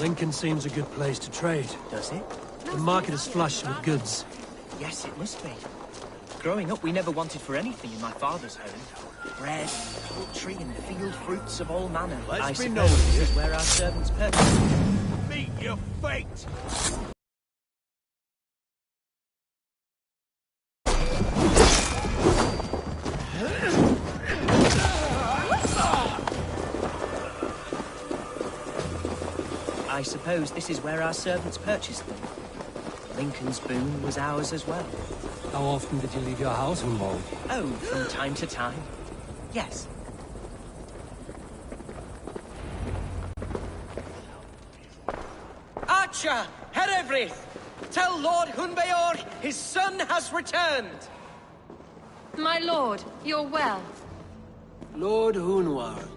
Lincoln seems a good place to trade. Does it? The market is flush with goods. Yes, it must be. Growing up, we never wanted for anything in my father's home. Bread, poultry, and field fruits of all manner. I suppose this is where our servants purchase. Meet your fate! I suppose this is where our servants purchased them. Lincoln's boon was ours as well. How often did you leave your house, Hunwald? Oh, from time to time. Yes. Archer! Herefrith! Tell Lord Hunbeorg his son has returned! My lord, you're well. Lord Hunwald,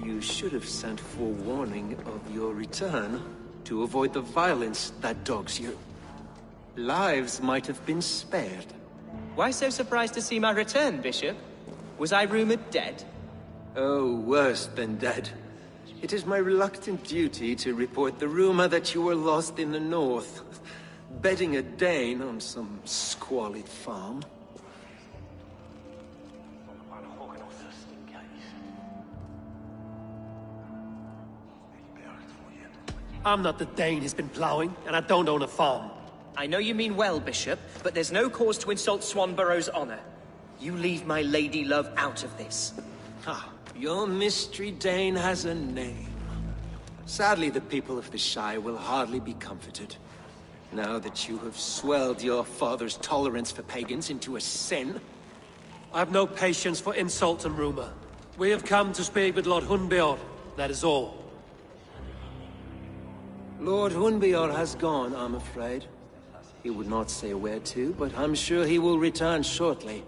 you should have sent forewarning of your return to avoid the violence that dogs you. Lives might have been spared. Why so surprised to see my return, Bishop? Was I rumored dead? Oh, worse than dead. It is my reluctant duty to report the rumor that you were lost in the north, bedding a Dane on some squalid farm. I'm not the Dane he's been plowing, and I don't own a farm. I know you mean well, Bishop, but there's no cause to insult Swanborough's honor. You leave my lady love out of this. Ah, your mystery Dane has a name. Sadly, the people of the Shire will hardly be comforted. Now that you have swelled your father's tolerance for pagans into a sin. I have no patience for insult and rumor. We have come to speak with Lord Hunbeorg, that is all. Lord Hunbeorg has gone, I'm afraid. He would not say where to, but I'm sure he will return shortly.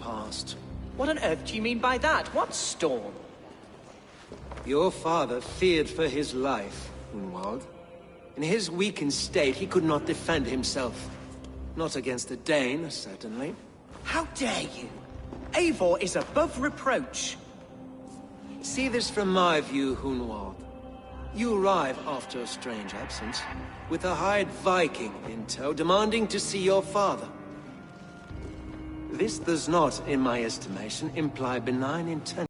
Past. What on earth do you mean by that? What storm? Your father feared for his life, Hunwald. In his weakened state, he could not defend himself. Not against a Dane, certainly. How dare you? Eivor is above reproach. See this from my view, Hunwald. You arrive after a strange absence, with a hired Viking in tow, demanding to see your father. This does not, in my estimation, imply benign intent.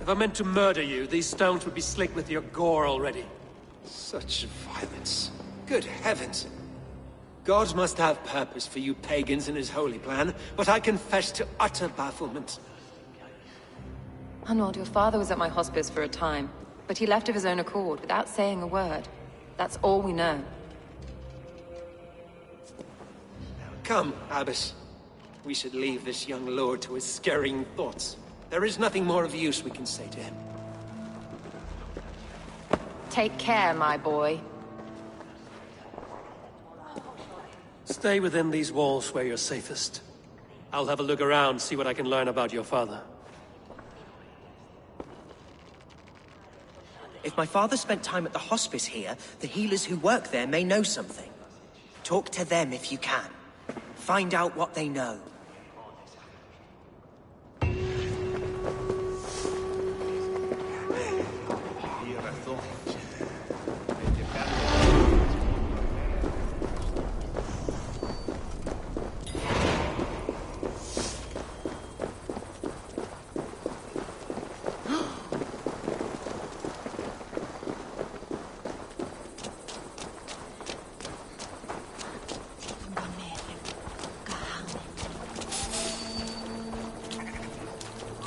If I meant to murder you, these stones would be slick with your gore already. Such violence. Good heavens! God must have purpose for you pagans in his holy plan, but I confess to utter bafflement. Hunwald, your father was at my hospice for a time, but he left of his own accord, without saying a word. That's all we know. Come, Abbess. We should leave this young lord to his scurrying thoughts. There is nothing more of use we can say to him. Take care, my boy. Stay within these walls where you're safest. I'll have a look around, see what I can learn about your father. If my father spent time at the hospice here, the healers who work there may know something. Talk to them if you can. Find out what they know.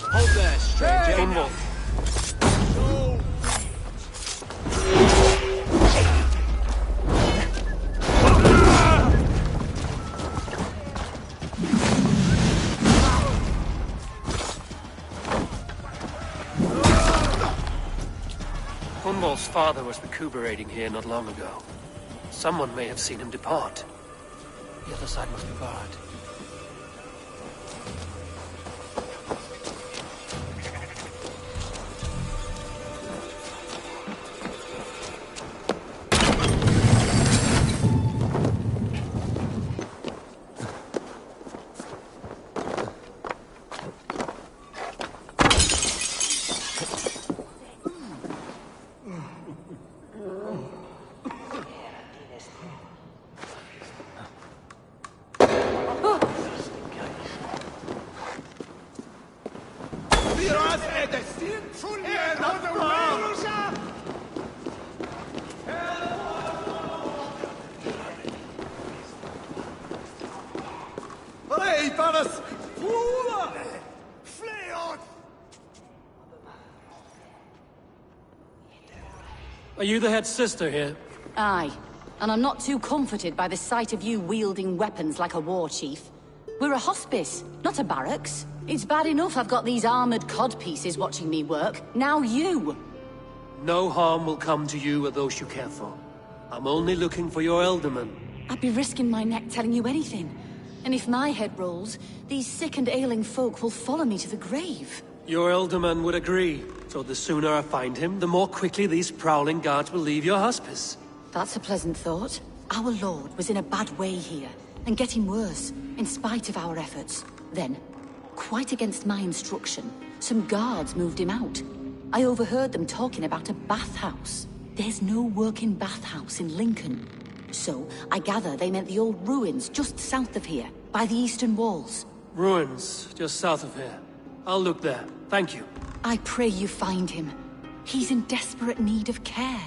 Hold there, stranger. Hunwald. Cornwall's father was recuperating here not long ago. Someone may have seen him depart. The other side must be barred. Are you the head sister here? Aye. And I'm not too comforted by the sight of you wielding weapons like a war chief. We're a hospice, not a barracks. It's bad enough I've got these armored codpieces watching me work. Now you! No harm will come to you or those you care for. I'm only looking for your Elderman. I'd be risking my neck telling you anything. And if my head rolls, these sick and ailing folk will follow me to the grave. Your Elderman would agree. So the sooner I find him, the more quickly these prowling guards will leave your hospice. That's a pleasant thought. Our lord was in a bad way here, and getting worse, in spite of our efforts. Then, quite against my instruction, some guards moved him out. I overheard them talking about a bathhouse. There's no working bathhouse in Lincoln. So, I gather they meant the old ruins just south of here, by the eastern walls. Ruins, just south of here. I'll look there. Thank you. I pray you find him. He's in desperate need of care.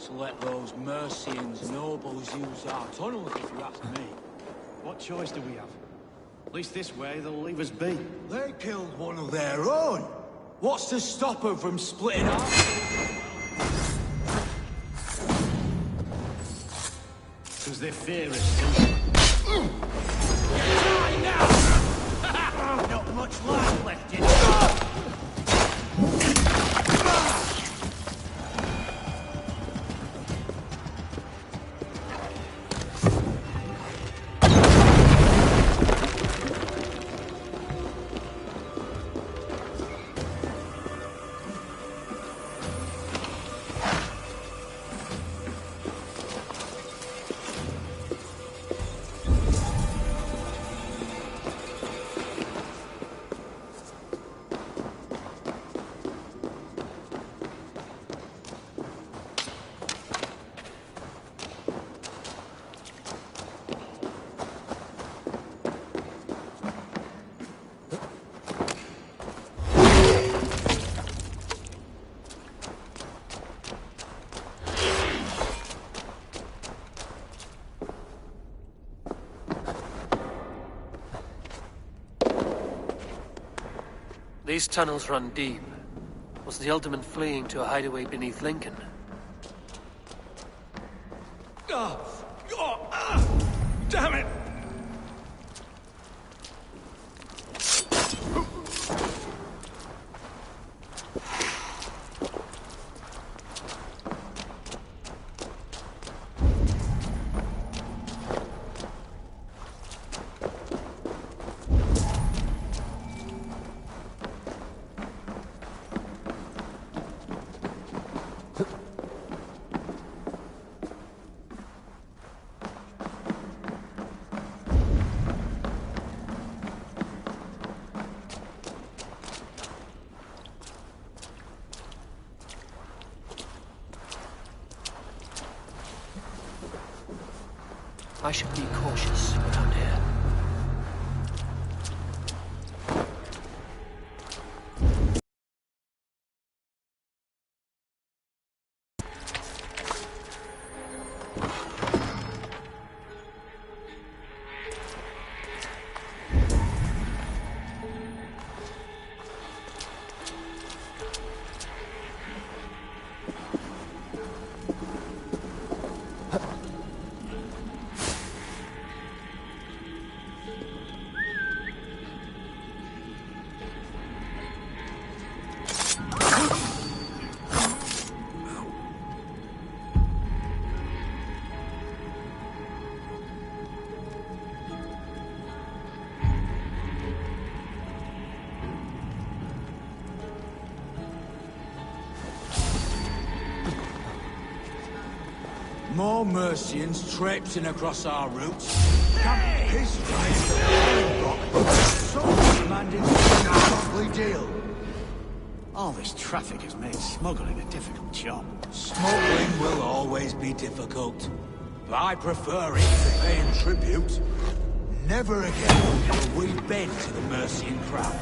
To let those Mercians nobles use our tunnels, if you ask me. What choice do we have? At least this way, they'll leave us be. They killed one of their own. What's to stop them from splitting up? Because they fear us. Die now! Not much life left in it. These tunnels run deep. Was the Alderman fleeing to a hideaway beneath Lincoln? Damn it! I should be cautious around here. More Mercians traipsing across our routes. History is the falling rock. Someone's demanding a costly deal. All this traffic has made smuggling a difficult job. Smuggling will always be difficult. But I prefer it to paying tribute. Never again will we bend to the Mercian crown.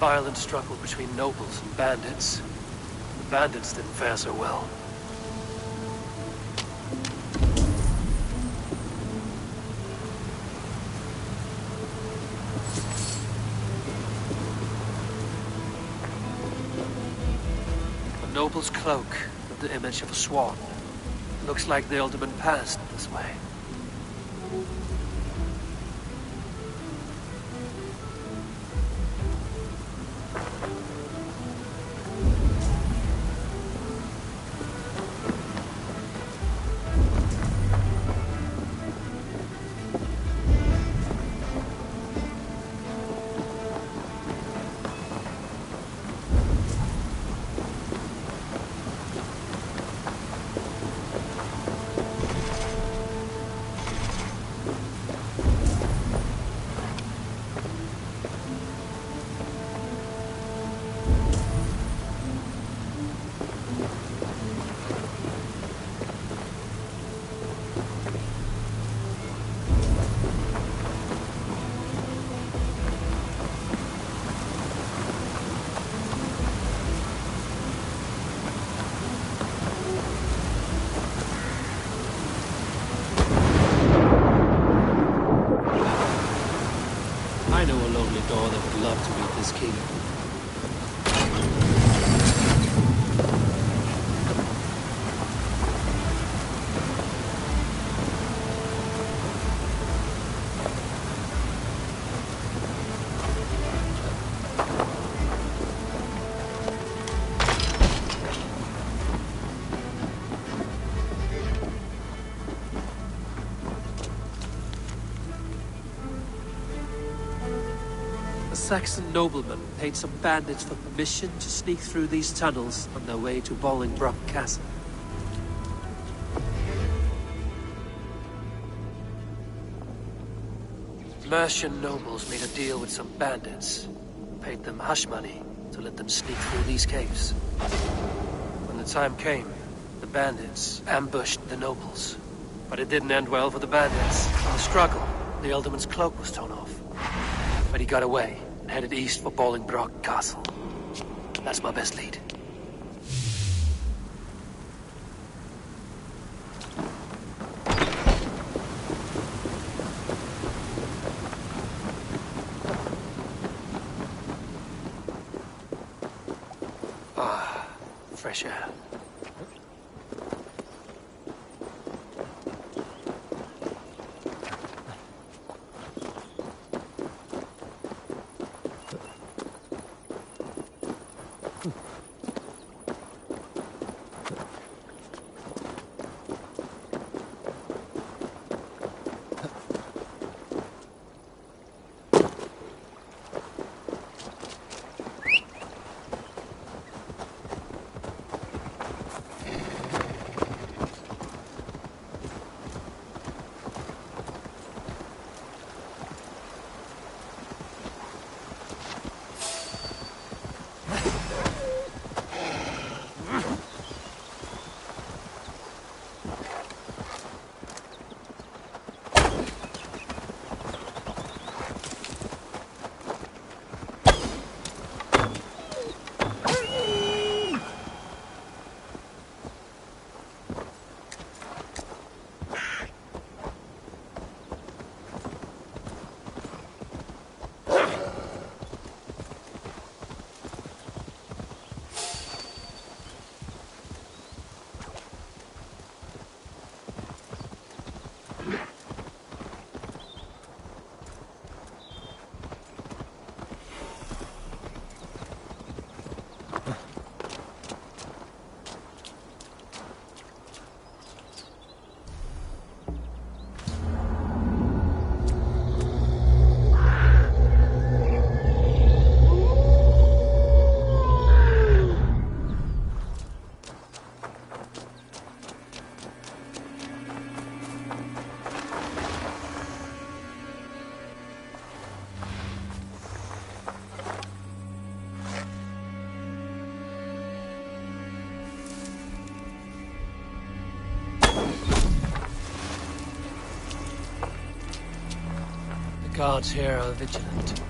violent struggle between nobles and bandits. The bandits didn't fare so well. The noble's cloak with the image of a swan. Looks like the alderman passed this way. I know a lonely door that would love to meet this king. A Saxon nobleman paid some bandits for permission to sneak through these tunnels on their way to Bolingbroke Castle. Mercian nobles made a deal with some bandits, paid them hush money to let them sneak through these caves. When the time came, the bandits ambushed the nobles. But it didn't end well for the bandits. In the struggle, the alderman's cloak was torn off. But he got away and headed east for Bolingbroke Castle. That's my best lead. Ah, fresh air. The guards here are vigilant.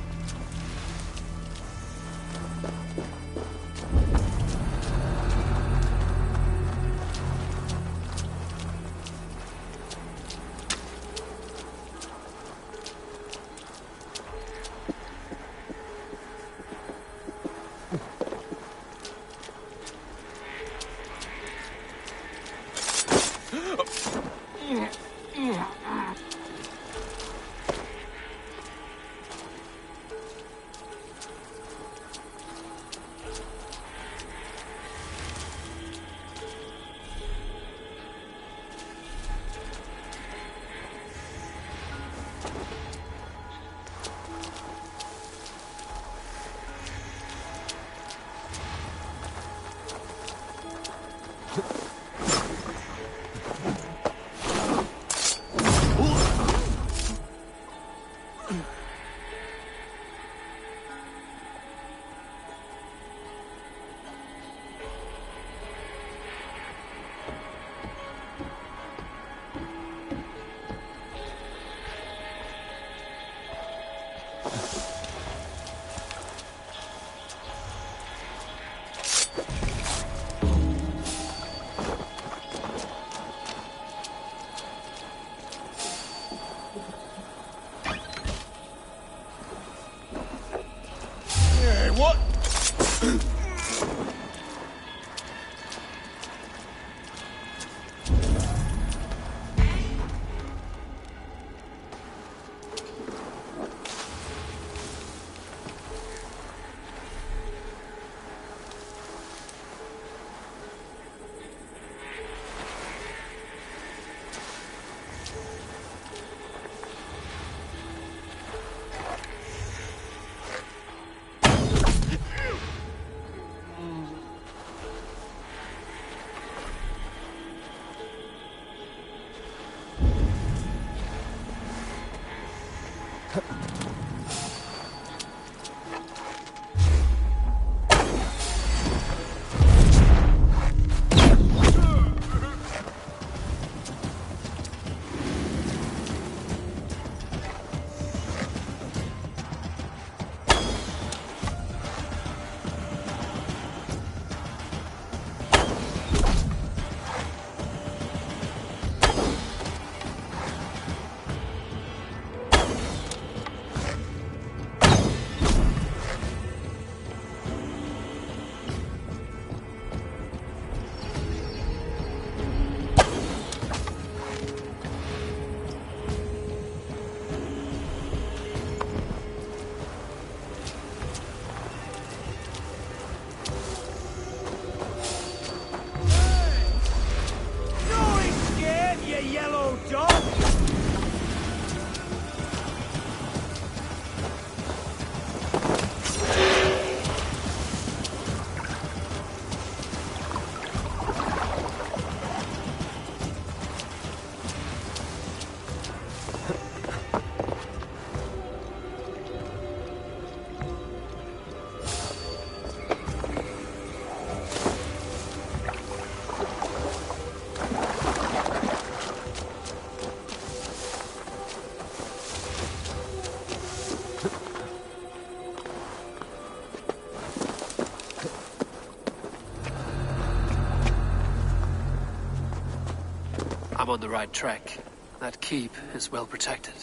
I'm on the right track. That keep is well protected.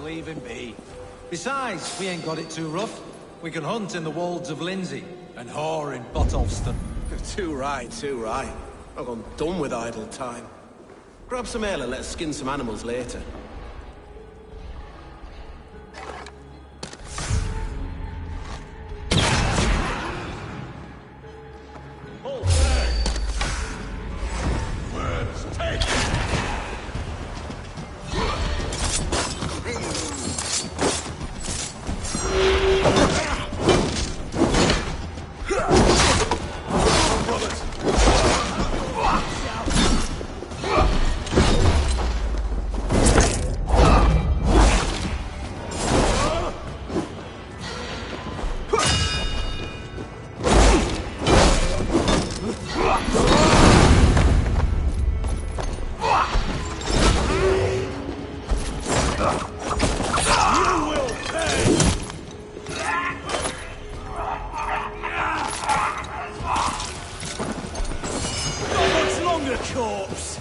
Leave him be. Besides, we ain't got it too rough. We can hunt in the wolds of Lindsay and whore in Botolston. Too right, too right. I've gone done with idle time. Grab some ale and let's skin some animals later. corpse!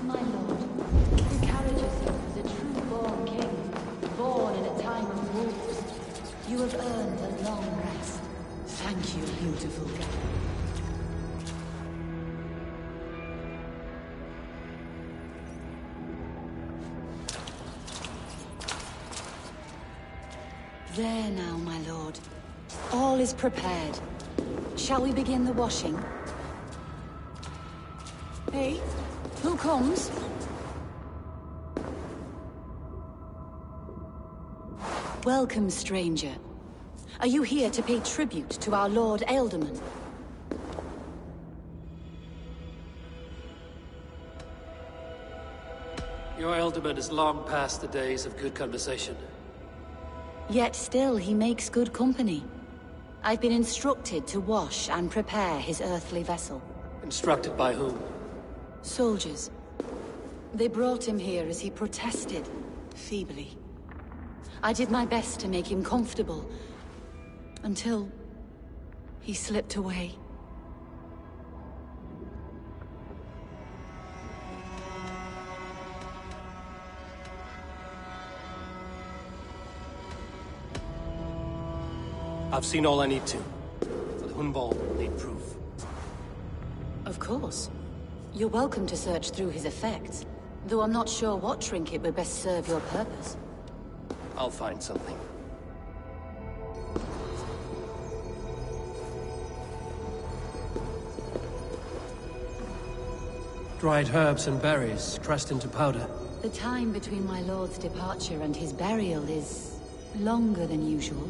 My lord, the carriages is a true-born king, born in a time of wolves. You have earned a long rest. Thank you, beautiful girl. There now, my lord. All is prepared. Shall we begin the washing? Hey, who comes? Welcome, stranger. Are you here to pay tribute to our Lord Ealdorman? Your Ealdorman is long past the days of good conversation. Yet still he makes good company. I've been instructed to wash and prepare his earthly vessel. Instructed by whom? Soldiers. They brought him here as he protested, feebly. I did my best to make him comfortable, until he slipped away. I've seen all I need to, but Hunwald will need proof. Of course. You're welcome to search through his effects, though I'm not sure what trinket would best serve your purpose. I'll find something. Dried herbs and berries pressed into powder. The time between my lord's departure and his burial is longer than usual.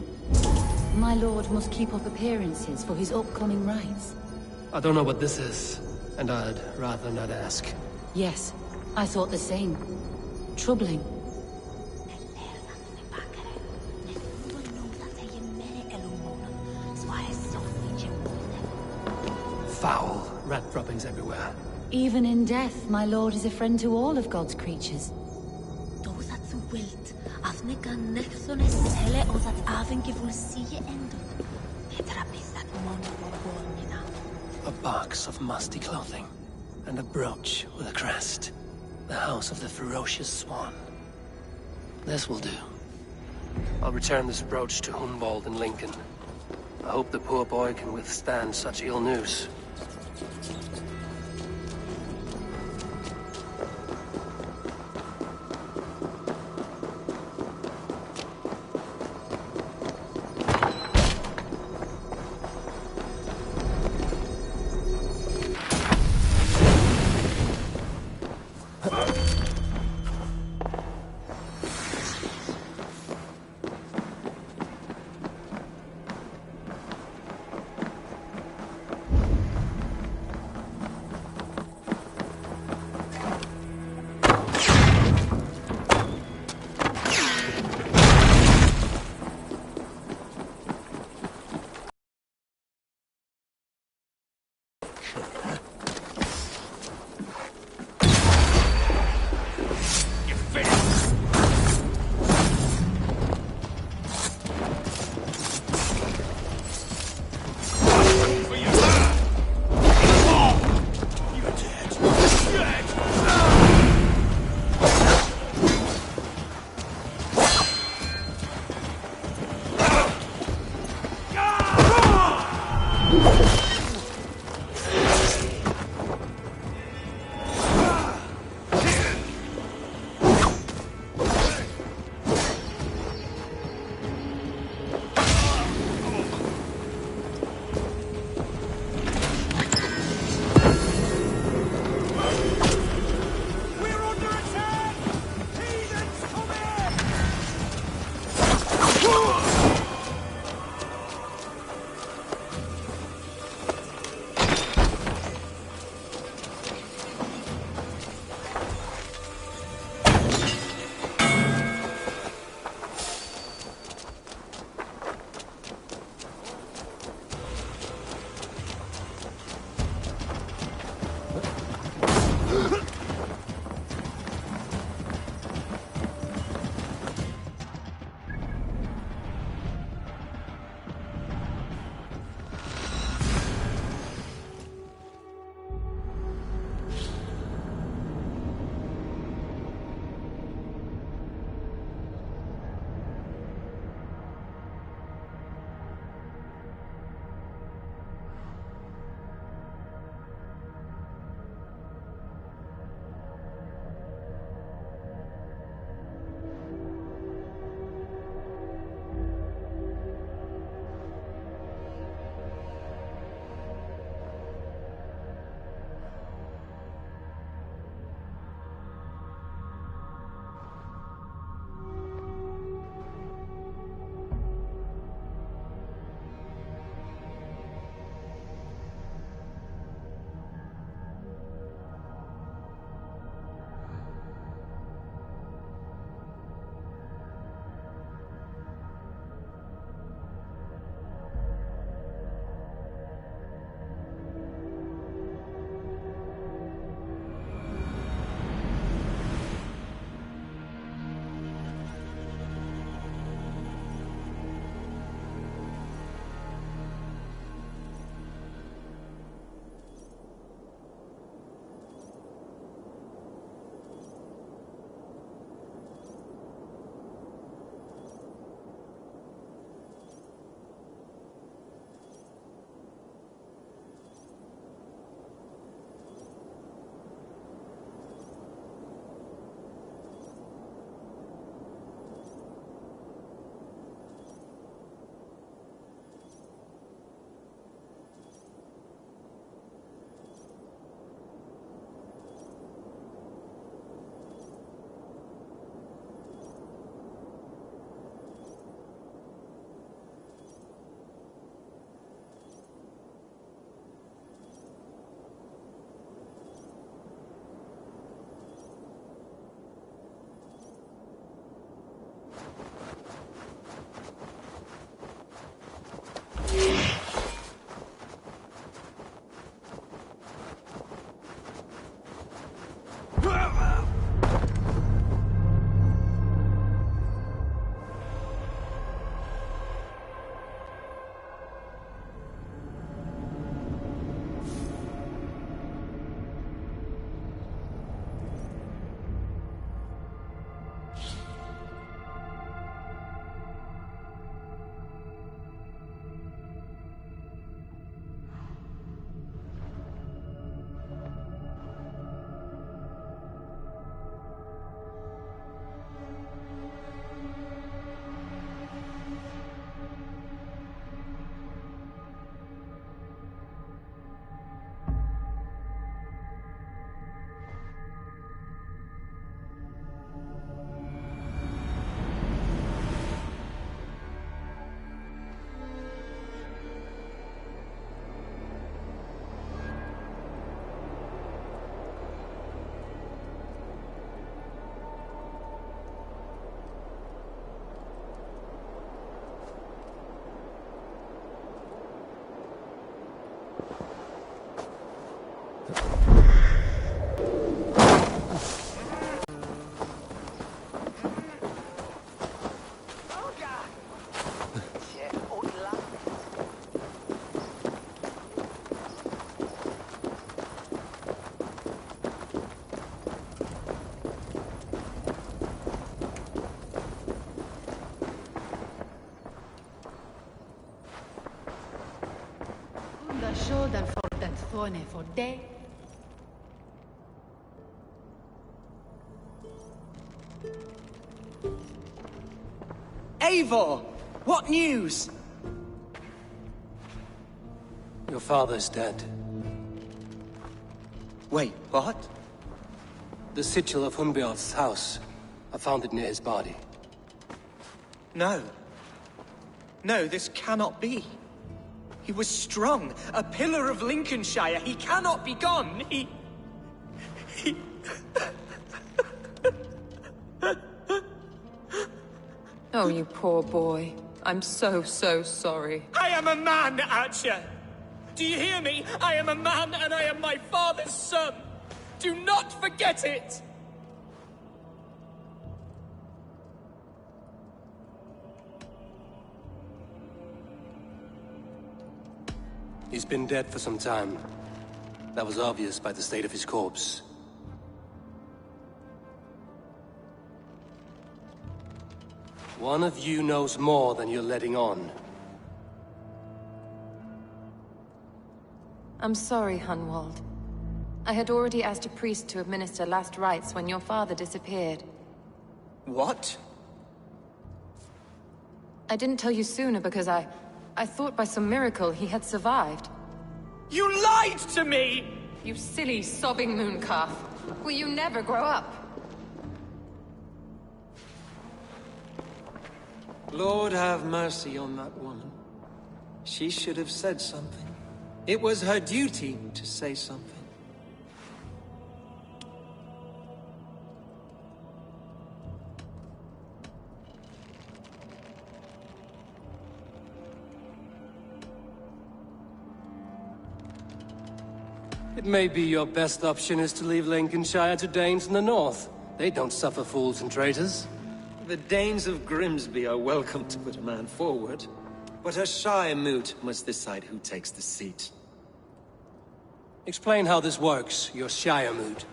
My lord must keep up appearances for his upcoming rites. I don't know what this is, and I'd rather not ask. Yes, I thought the same. Troubling. Foul rat droppings everywhere. Even in death, my lord is a friend to all of God's creatures. A box of musty clothing, and a brooch with a crest. The house of the ferocious swan. This will do. I'll return this brooch to Hunwald in Lincoln. I hope the poor boy can withstand such ill news. ragione for day. Eivor! What news? Your father's dead. Wait, what? The sigil of Hunbjorn's house. I found it near his body. No. No, this cannot be. He was strong, a pillar of Lincolnshire. He cannot be gone. He... Oh, you poor boy. I'm so sorry. I am a man, Archer! Do you hear me? I am a man and I am my father's son! Do not forget it! He's been dead for some time. That was obvious by the state of his corpse. One of you knows more than you're letting on. I'm sorry, Hunwald. I had already asked a priest to administer last rites when your father disappeared. What? I didn't tell you sooner because I thought by some miracle he had survived. You lied to me! You silly, sobbing mooncalf. Will you never grow up? Lord have mercy on that woman. She should have said something. It was her duty to say something. It may be your best option is to leave Lincolnshire to Danes in the north. They don't suffer fools and traitors. The Danes of Grimsby are welcome to put a man forward, but a Shire moot must decide who takes the seat. Explain how this works, your Shire moot.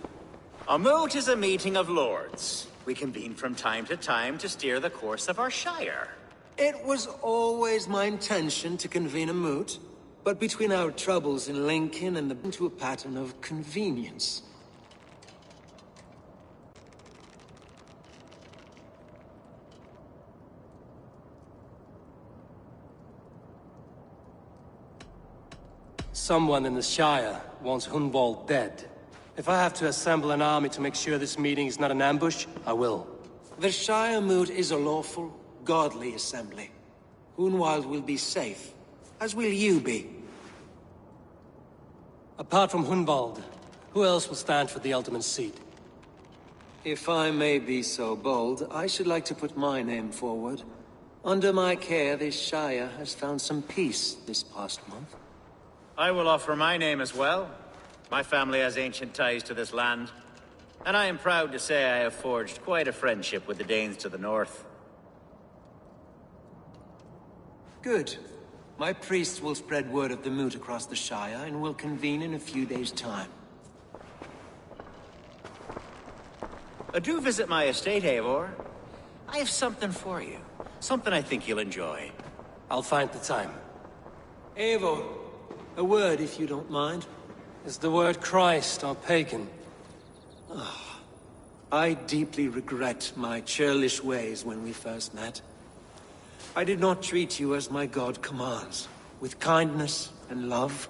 A moot is a meeting of lords. We convene from time to time to steer the course of our shire. It was always my intention to convene a moot, but between our troubles in Lincoln and into a pattern of convenience. Someone in the Shire wants Hunwald dead. If I have to assemble an army to make sure this meeting is not an ambush, I will. The Shire moot is a lawful, godly assembly. Hunwald will be safe, as will you be. Apart from Hunwald, who else will stand for the ultimate seat? If I may be so bold, I should like to put my name forward. Under my care, this Shire has found some peace this past month. I will offer my name as well. My family has ancient ties to this land, and I am proud to say I have forged quite a friendship with the Danes to the north. Good. My priests will spread word of the moot across the Shire, and will convene in a few days' time. Do visit my estate, Eivor. I have something for you. Something I think you'll enjoy. I'll find the time. Eivor, a word if you don't mind. Is the word Christ or pagan? I deeply regret my churlish ways when we first met. I did not treat you as my god commands, with kindness and love.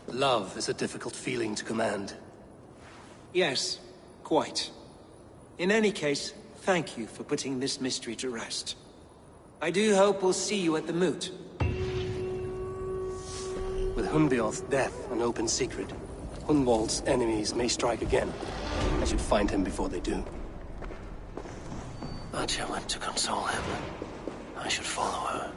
Love is a difficult feeling to command. Yes, quite. In any case, thank you for putting this mystery to rest. I do hope we'll see you at the moot. With Hunbjorn's death an open secret, Hunwald's enemies may strike again. I should find him before they do. Archer went to console him. I should follow her.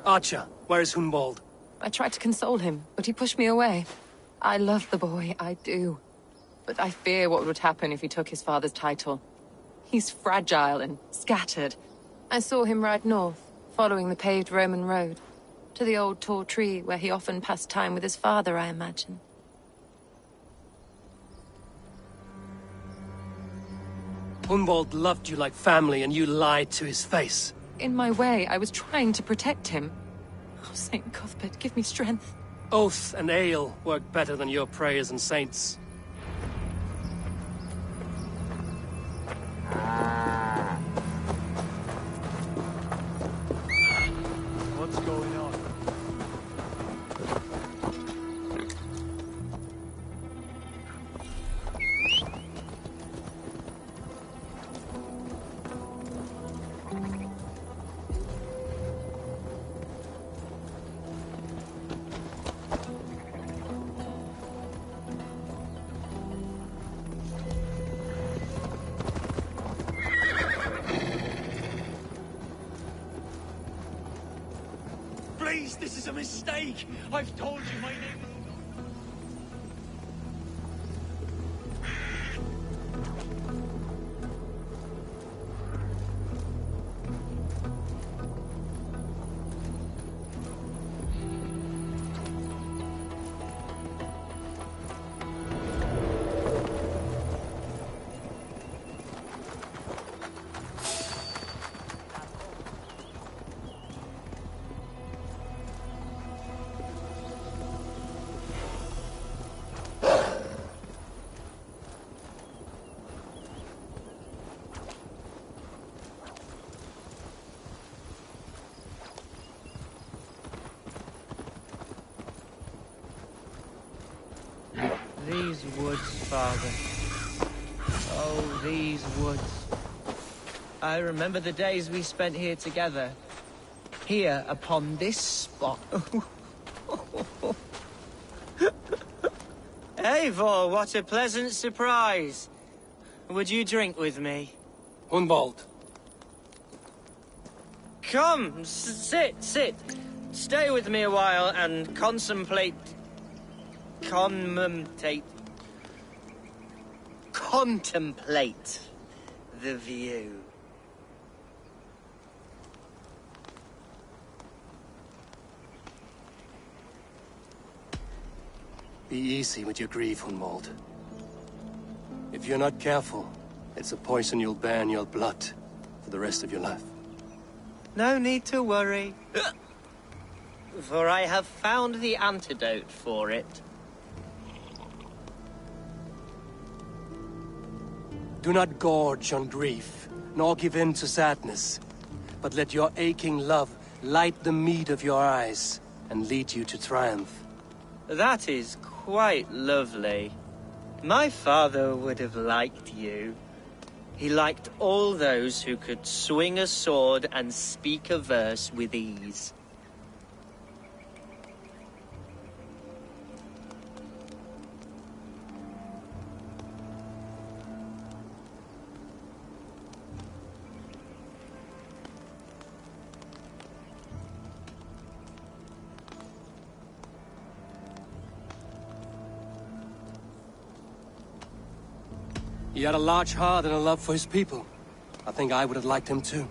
Archer, where is Hunwald? I tried to console him, but he pushed me away. I love the boy, I do. But I fear what would happen if he took his father's title. He's fragile and scattered. I saw him ride north, following the paved Roman road. To the old tall tree where he often passed time with his father, I imagine. Hunwald loved you like family and you lied to his face. In my way, I was trying to protect him. Oh, Saint Cuthbert, give me strength. Oath and ale work better than your prayers and saints. What's going on? Please, this is a mistake. I've told you my name. These woods, Father. Oh, these woods. I remember the days we spent here together. Here, upon this spot. Eivor, what a pleasant surprise. Would you drink with me? Hunwald. Come, sit. Stay with me a while and contemplate the view. Be easy with your grief, Hunwald. If you're not careful, it's a poison you'll bear in your blood for the rest of your life. No need to worry, for I have found the antidote for it. Do not gorge on grief, nor give in to sadness, but let your aching love light the mead of your eyes and lead you to triumph. That is quite lovely. My father would have liked you. He liked all those who could swing a sword and speak a verse with ease. He had a large heart and a love for his people. I think I would have liked him too.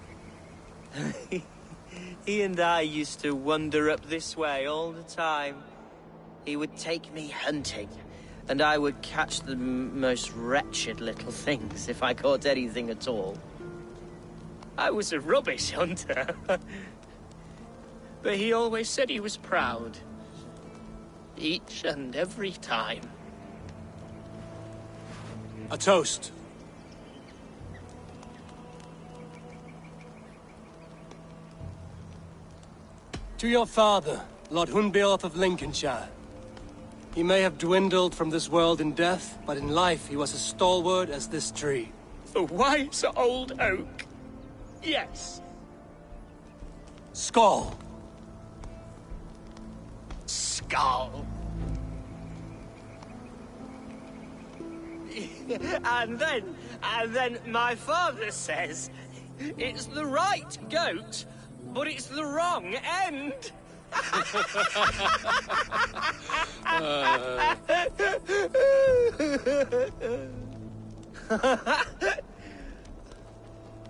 He and I used to wander up this way all the time. He would take me hunting, and I would catch the most wretched little things if I caught anything at all. I was a rubbish hunter. But he always said he was proud. Each and every time. A toast. To your father, Lord Hunbeorth of Lincolnshire. He may have dwindled from this world in death, but in life he was as stalwart as this tree. The wise old oak. Yes. Skull. Skull. And then my father says it's the right goat, but it's the wrong end.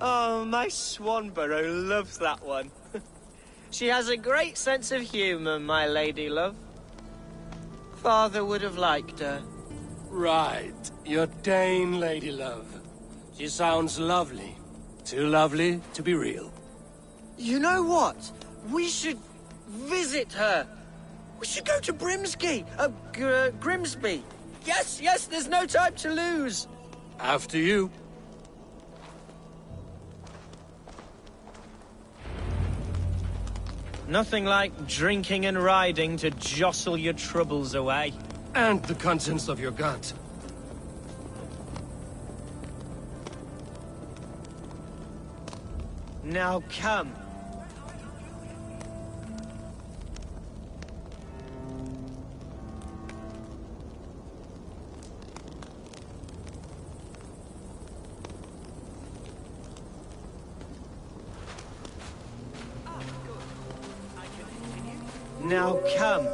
Oh, my Swanborough loves that one. She has a great sense of humor, my lady love. Father would have liked her. Right. Your Dane lady love. She sounds lovely. Too lovely to be real. You know what? We should visit her. We should go to Grimsby. Yes, there's no time to lose. After you. Nothing like drinking and riding to jostle your troubles away. And the contents of your gut. Now come. Now come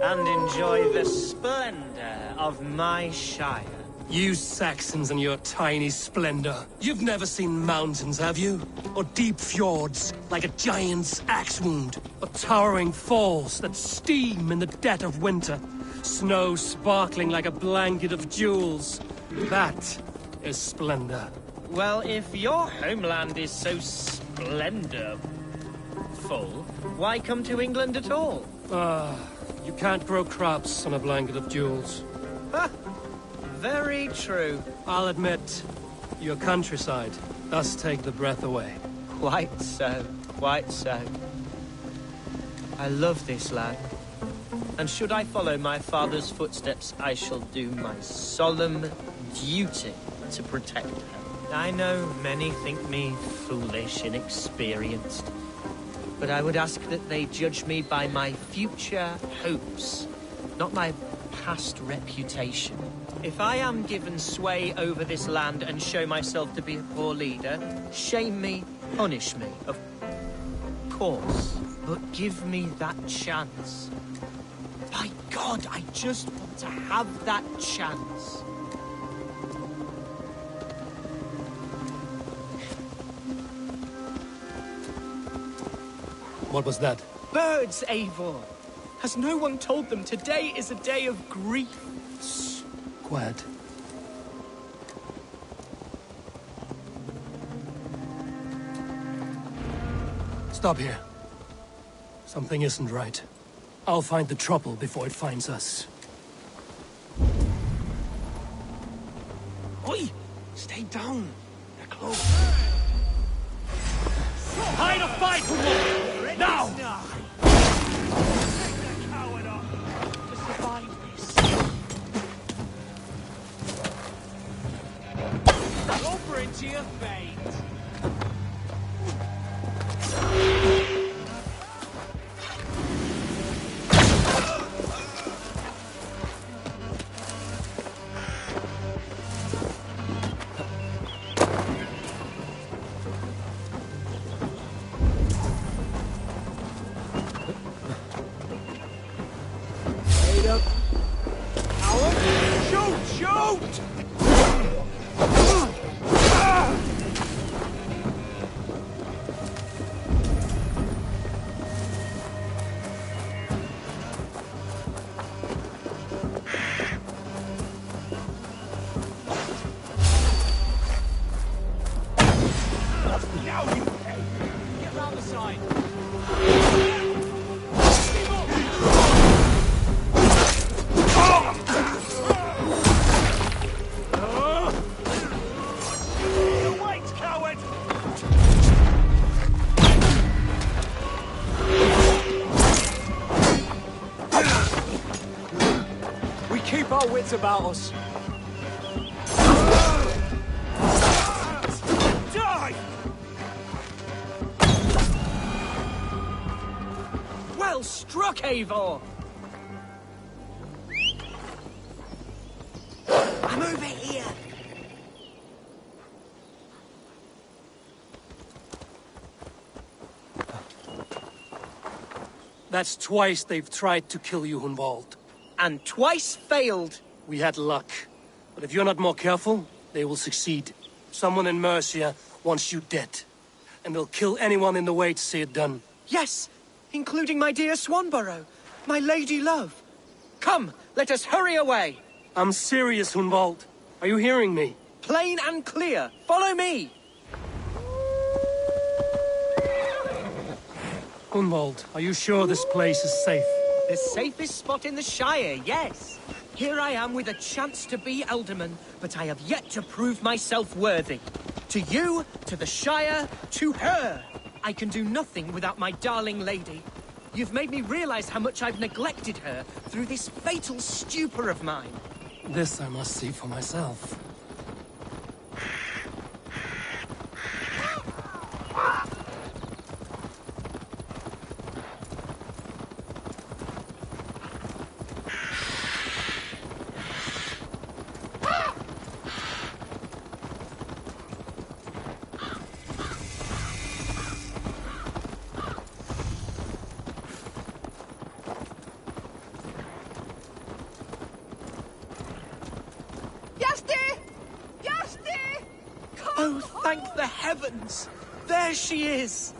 and enjoy the splendor of my shire. You Saxons and your tiny splendor. You've never seen mountains, have you? Or deep fjords, like a giant's axe wound. Or towering falls that steam in the dead of winter. Snow sparkling like a blanket of jewels. That is splendor. Well, if your homeland is so splendorful, why come to England at all? You can't grow crops on a blanket of jewels. Very true. I'll admit, your countryside does take the breath away. Quite so, quite so. I love this land. And should I follow my father's footsteps, I shall do my solemn duty to protect her. I know many think me foolish, inexperienced. But I would ask that they judge me by my future hopes, not my past reputation. If I am given sway over this land and show myself to be a poor leader, shame me, punish me, of course. But give me that chance. By God, I just want to have that chance. What was that? Birds, Eivor. Has no one told them today is a day of grief? Quiet. Stop here. Something isn't right. I'll find the trouble before it finds us. Oi! Stay down. They're close. Hide a fight, woman! Now! Over into your fate. Wait up. Howard, shoot! Shoot! Now you pay! Get round the side! keep our wits about us. Die! Well struck, Eivor! I'm over here! That's twice they've tried to kill you, Hunwald. And twice failed. We had luck. But if you're not more careful, they will succeed. Someone in Mercia wants you dead. And they'll kill anyone in the way to see it done. Yes, including my dear Swanborough, my lady love. Come, let us hurry away. I'm serious, Hunwald. Are you hearing me? Plain and clear. Follow me. Hunwald, are you sure this place is safe? The safest spot in the Shire, yes. Here I am with a chance to be Alderman, but I have yet to prove myself worthy. To you, to the Shire, to her. I can do nothing without my darling lady. You've made me realize how much I've neglected her through this fatal stupor of mine. This I must see for myself. Oh, thank the heavens! There she is!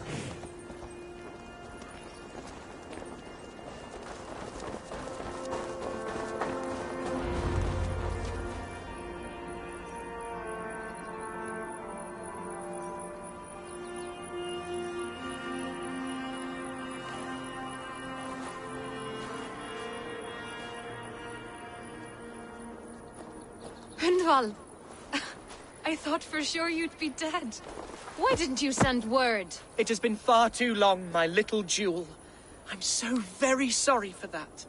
Hunwald! I thought for sure you'd be dead. Why didn't you send word? It has been far too long, my little jewel. I'm so very sorry for that.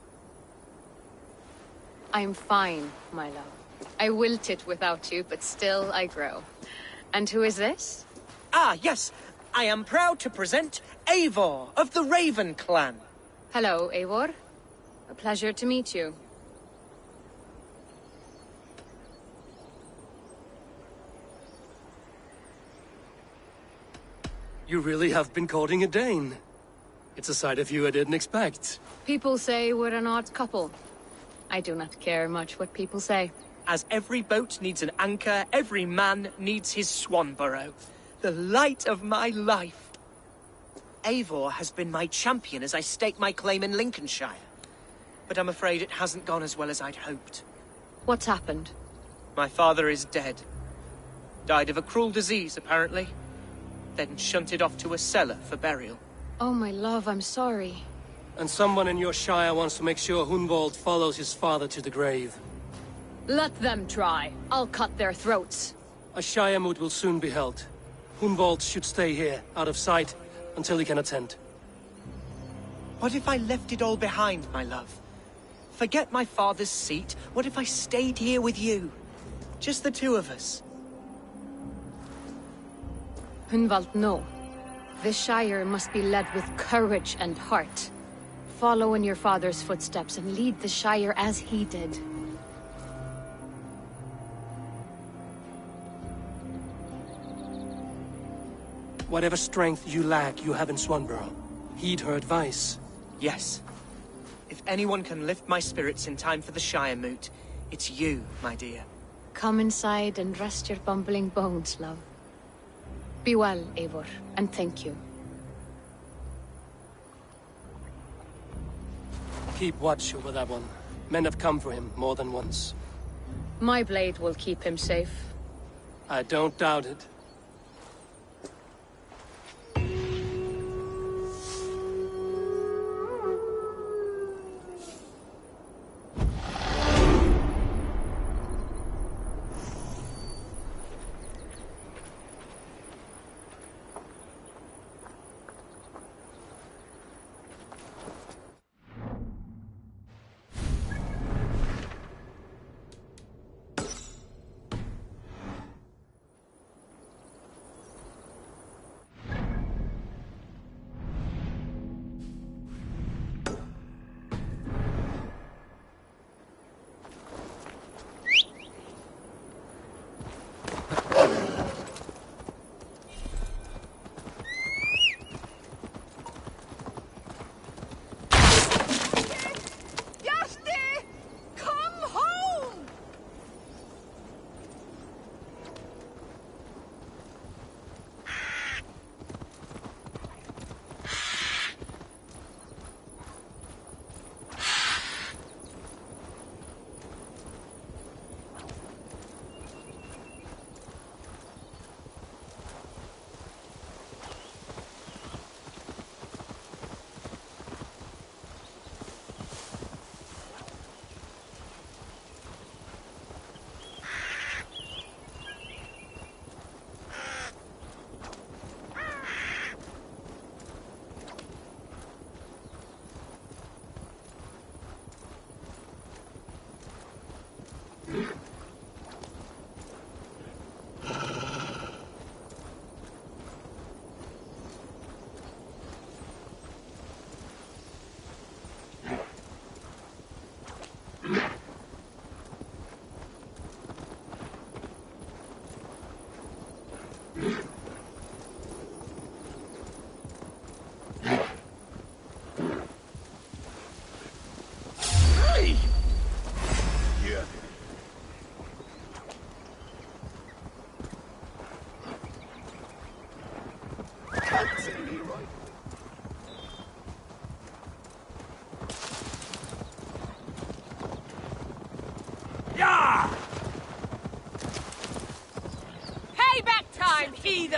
I'm fine, my love. I wilted without you, but still I grow. And who is this? Ah, yes. I am proud to present Eivor of the Raven clan. Hello, Eivor. A pleasure to meet you. You really have been courting a Dane. It's a side of you I didn't expect. People say we're an odd couple. I do not care much what people say. As every boat needs an anchor, every man needs his Swanborough. The light of my life. Eivor has been my champion as I stake my claim in Lincolnshire. But I'm afraid it hasn't gone as well as I'd hoped. What's happened? My father is dead. Died of a cruel disease, apparently. Then shunted off to a cellar for burial. Oh, my love, I'm sorry. And someone in your shire wants to make sure Hunwald follows his father to the grave. Let them try. I'll cut their throats. A shire moot will soon be held. Hunwald should stay here, out of sight, until he can attend. What if I left it all behind, my love? Forget my father's seat. What if I stayed here with you? Just the two of us. Hunwald, no. This Shire must be led with courage and heart. Follow in your father's footsteps and lead the Shire as he did. Whatever strength you lack, you have in Swanborough. Heed her advice. Yes. If anyone can lift my spirits in time for the Shire moot, it's you, my dear. Come inside and rest your bumbling bones, love. Be well, Eivor, and thank you. Keep watch over that one. Men have come for him more than once. My blade will keep him safe. I don't doubt it.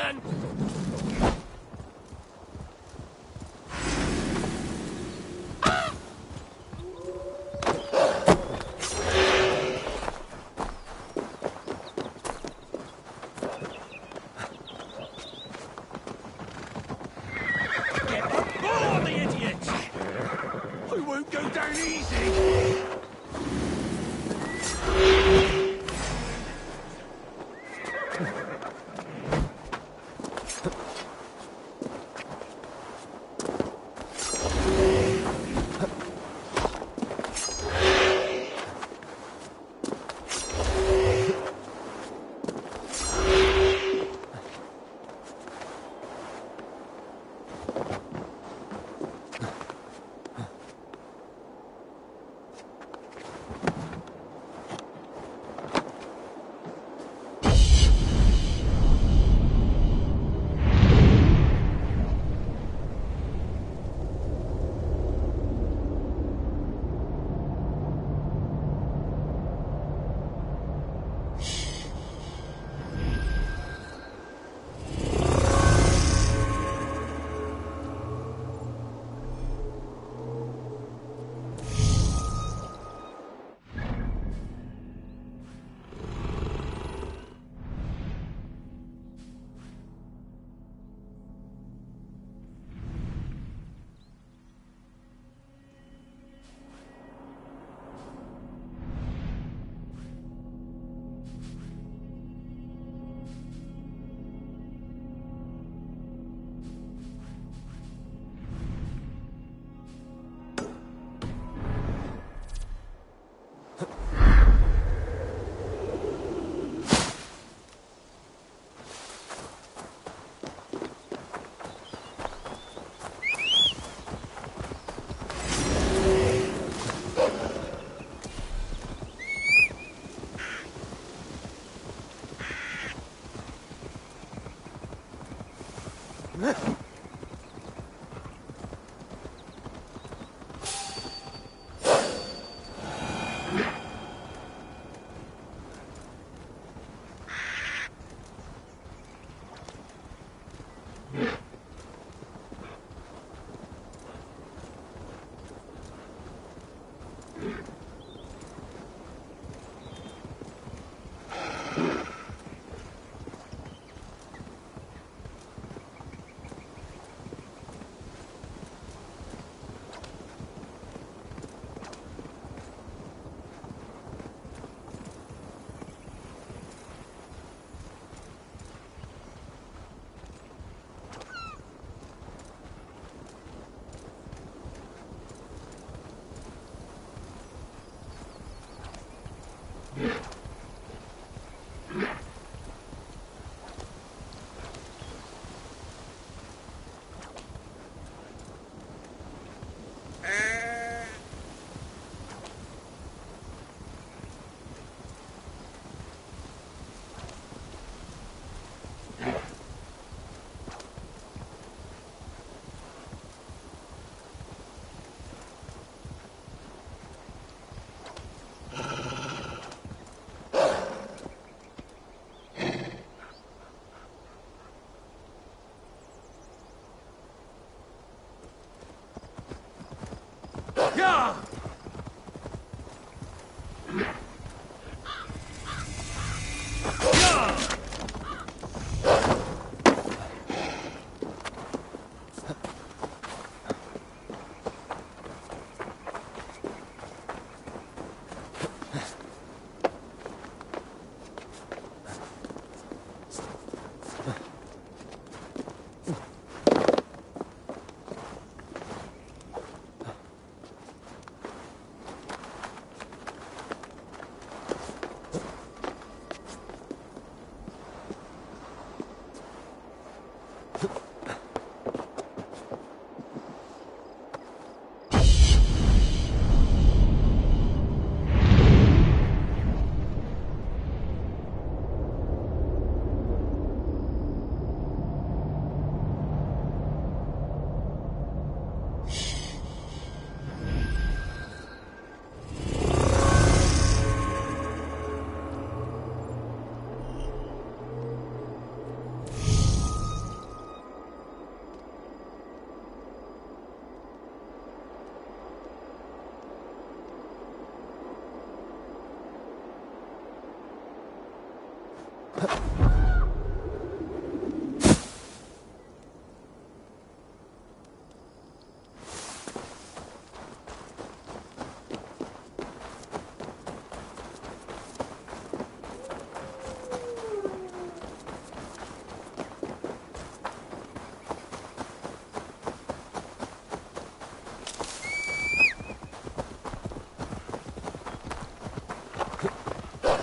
again! I won't go down easy!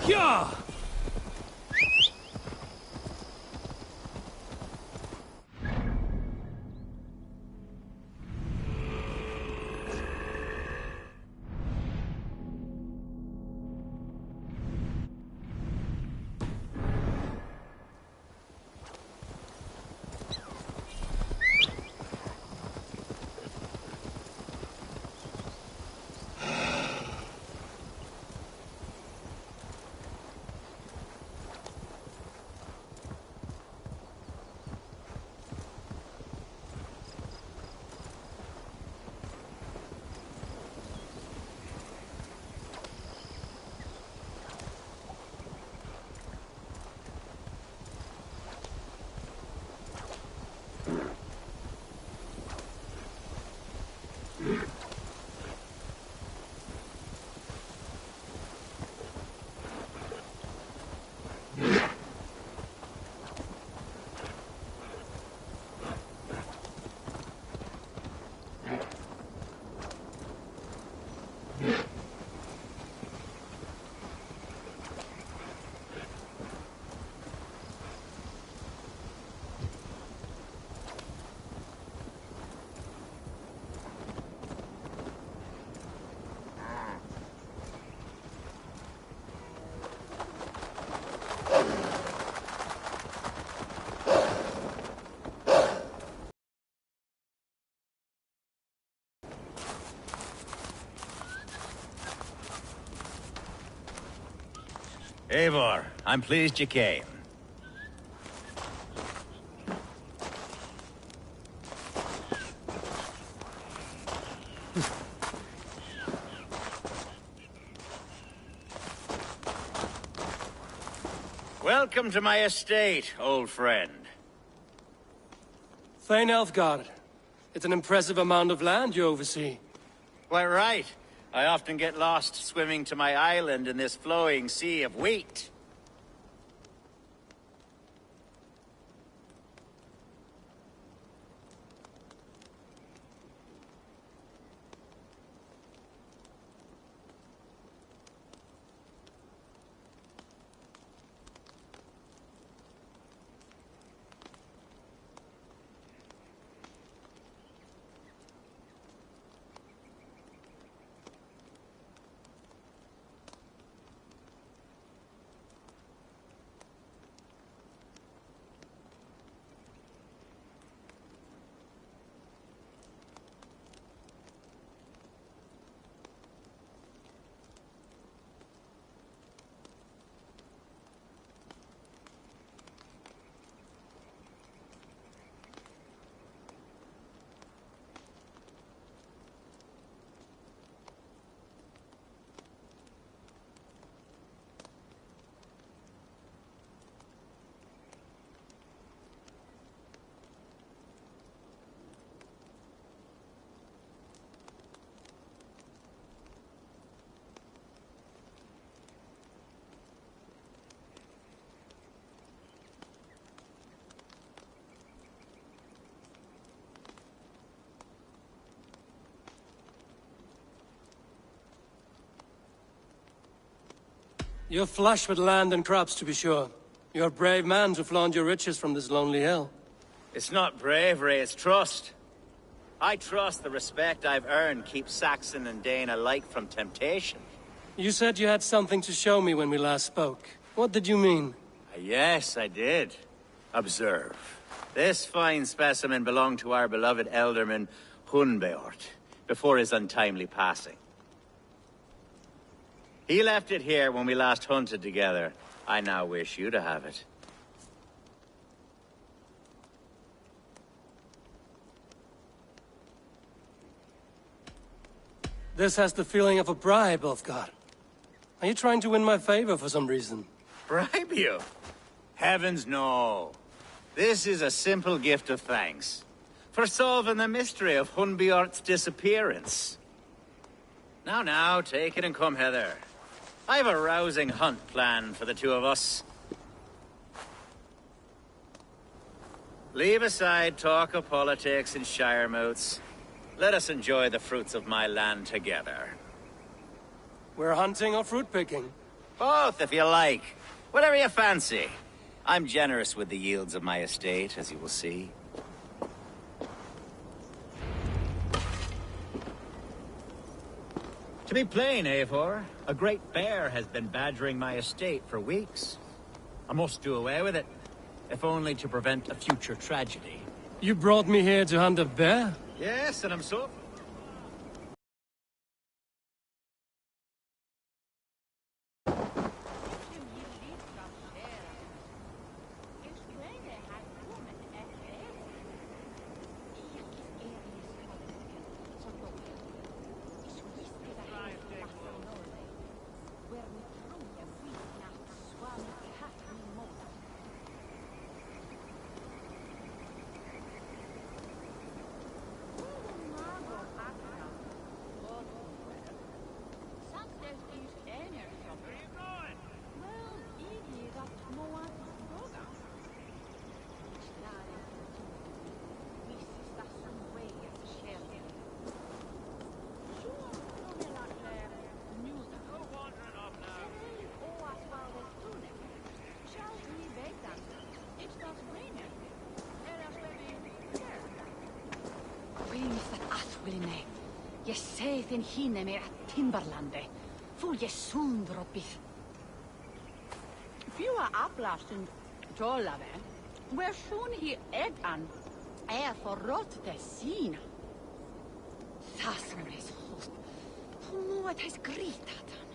Yeah! Eivor, I'm pleased you came. Welcome to my estate, old friend. Thane Elfgard. It's an impressive amount of land you oversee. Quite right. I often get lost swimming to my island in this flowing sea of wheat. You're flush with land and crops, to be sure. You're a brave man to flaunt your riches from this lonely hill. It's not bravery, it's trust. I trust the respect I've earned keeps Saxon and Dane alike from temptation. You said you had something to show me when we last spoke. What did you mean? Yes, I did. Observe. This fine specimen belonged to our beloved elderman, Hunbeort, before his untimely passing. He left it here when we last hunted together. I now wish you to have it. This has the feeling of a bribe, Ulfgar. Are you trying to win my favor for some reason? Bribe you? Heavens no. This is a simple gift of thanks. For solving the mystery of Hunbeort's disappearance. Now, take it and come hither. I have a rousing hunt planned for the two of us. Leave aside talk of politics and shire moats. Let us enjoy the fruits of my land together. We're hunting or fruit picking? Both, if you like. Whatever you fancy. I'm generous with the yields of my estate, as you will see. To be plain, Eivor, a great bear has been badgering my estate for weeks. I must do away with it, if only to prevent a future tragedy. You brought me here to hunt a bear? Yes, and I'm so... Je seth in hine me at Timberlande. Fu je sundropith. Fua ablastund tollave. Where soon he edan forrot de sina. Thasmunes host. Muat has gritatan.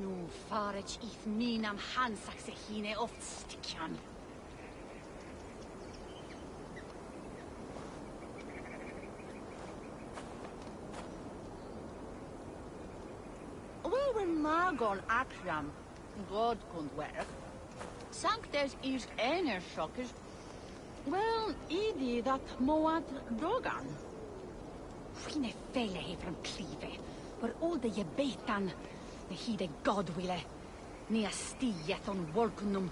Nu farech if minam hansaxe hine oft stikjan. Magon akram, god kunt werk. Sanctes is einer shockers. Well, idi dat moat dogan. Fine fele he from klive, but all the je betan, the he de god wille. Nia stiet on volkunum,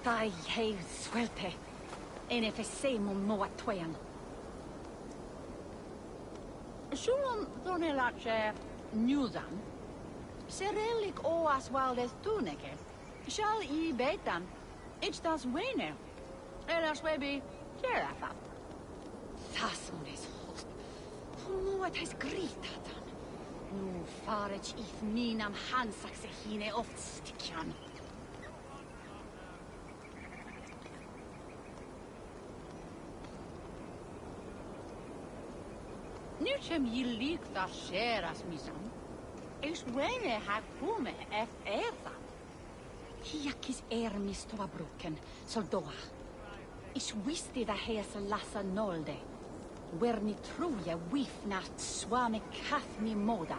tai he svelte. En efesemum moat twean. Sulum donelache newsan. Serellik oas waldes tuneke. Shall I betan? It's das wene. Elas webi kerafa. Thasmunes host. Muat has gritatan. Nu farech if minam hansaxe hine oft stikjan. Nu chem je liek da sheras misam. Is wene har kume erfa. Hiakis ermis tova bruken, soldoa. Is wisti da hes lassa nolde. Werni truja wifnat swame kathni moda.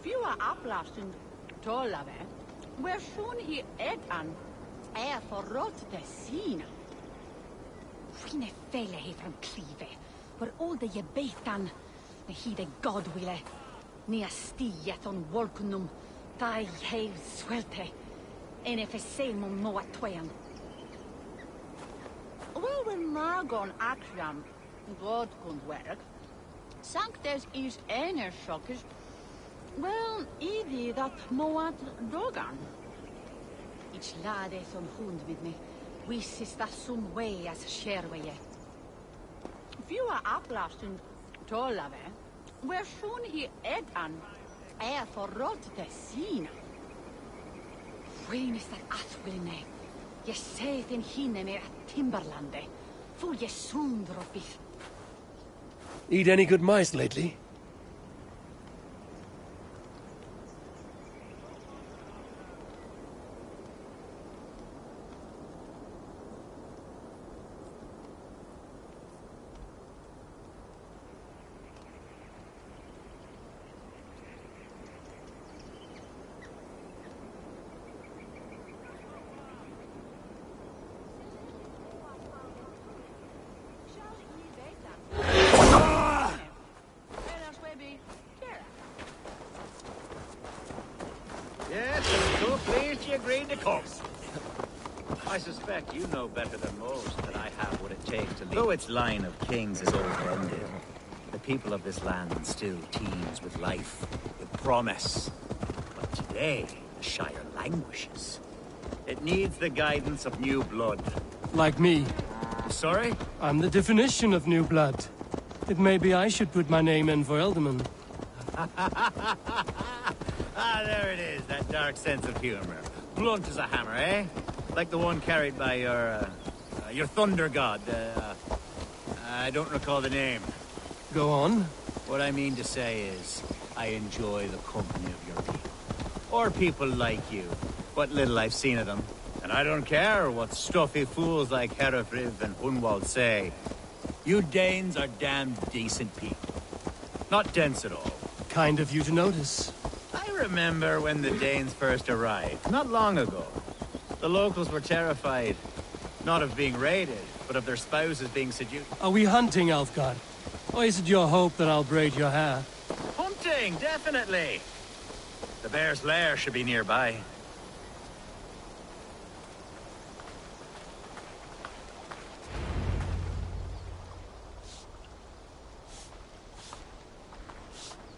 Fua ablastund tollave. Where soon he edan forrot de sina. Fine fele he from klive, but all the je betan, the he de god wille. Nia stiet on volkunum, tai he svelte, en efesemum moat twean. Well, when magon akram, god kunt werk, sanctes is einer shockers, well, idi dat moat dogan. Ich lade som hund med me. We sister some way as sherweye. Fua ablastund tollave. Where soon he edan forrot de sina. When is that athwilne? Je seth in hine me at Timberlande. Fu je sundropith. Eat any good mice lately? suspect you know better than most that I have what it takes to lead. Though its line of kings is old-ended, the people of this land still teems with life, with promise. But today, the Shire languishes. It needs the guidance of new blood. Like me. Sorry? I'm the definition of new blood. It may be I should put my name in for Elderman. Ah, there it is, that dark sense of humor. Blunt as a hammer, eh? Like the one carried by your thunder god. I don't recall the name. Go on. What I mean to say is, I enjoy the company of your people. Or people like you. What little I've seen of them. And I don't care what stuffy fools like Herefriv and Hunwald say. You Danes are damn decent people. Not dense at all. Kind of you to notice. I remember when the Danes first arrived, not long ago. The locals were terrified, not of being raided, but of their spouses being seduced. Are we hunting, Alfgard? Or is it your hope that I'll braid your hair? Hunting, definitely! The bear's lair should be nearby.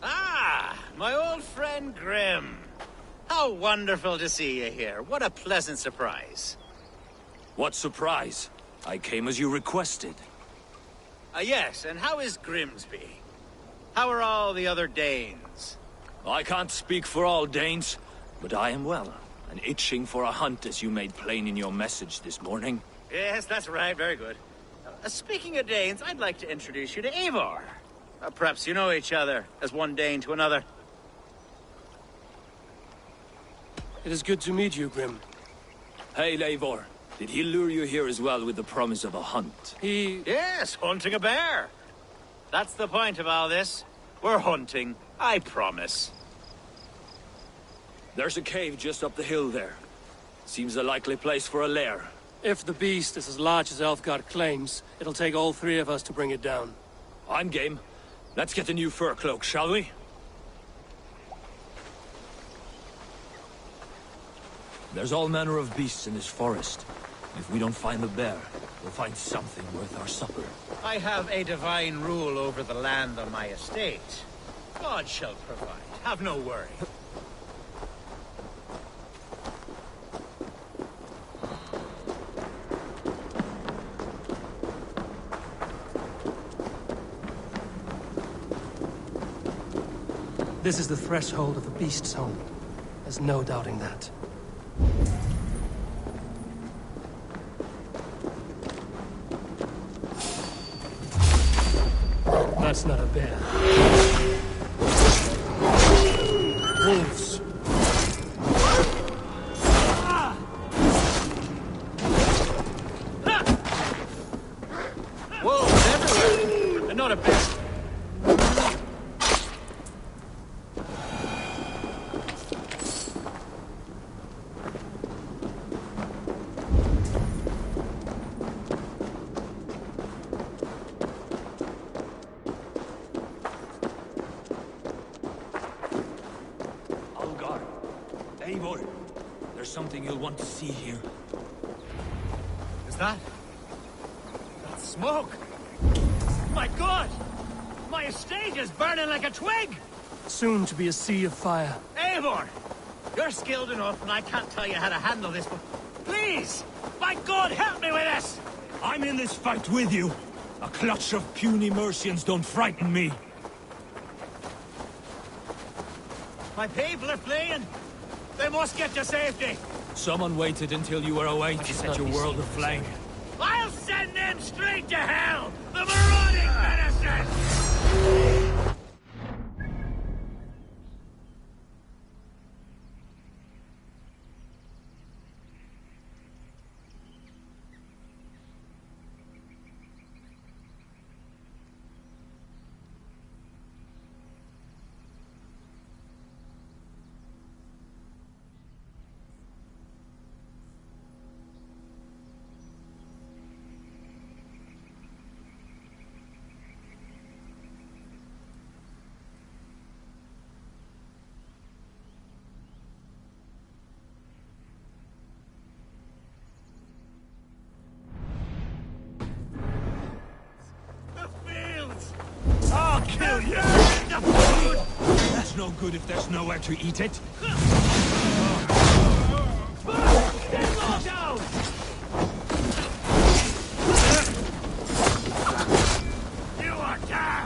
Ah, my old friend Grim. How wonderful to see you here. What a pleasant surprise. What surprise? I came as you requested. Yes, and how is Grimsby? How are all the other Danes? I can't speak for all Danes, but I am well, and itching for a hunt as you made plain in your message this morning. Yes, that's right. Very good. Speaking of Danes, I'd like to introduce you to Eivor. Perhaps you know each other, as one Dane to another. It is good to meet you, Grim. Hey, Eivor. Did he lure you here as well with the promise of a hunt? Yes, hunting a bear. That's the point of all this. We're hunting, I promise. There's a cave just up the hill there. Seems a likely place for a lair. If the beast is as large as Elfgard claims, it'll take all three of us to bring it down. I'm game. Let's get the new fur cloak, shall we? There's all manner of beasts in this forest. If we don't find the bear, we'll find something worth our supper. I have a divine rule over the land on my estate. God shall provide. Have no worry. This is the threshold of the beast's home. There's no doubting that. That's not a bear. Wolves. Wolves everywhere, and not a bear. Eivor, there's something you'll want to see here. Is that? That's smoke! My God! My estate is burning like a twig! Soon to be a sea of fire. Eivor! You're skilled enough, and I can't tell you how to handle this, but please! My God, help me with this! I'm in this fight with you. A clutch of puny Mercians don't frighten me. My people are fleeing! They must get to safety! Someone waited until you were awake to set your world aflame. I'll send them straight to hell! The marauding menaces! I'll kill you! That's no good if there's nowhere to eat it. Down! You are down!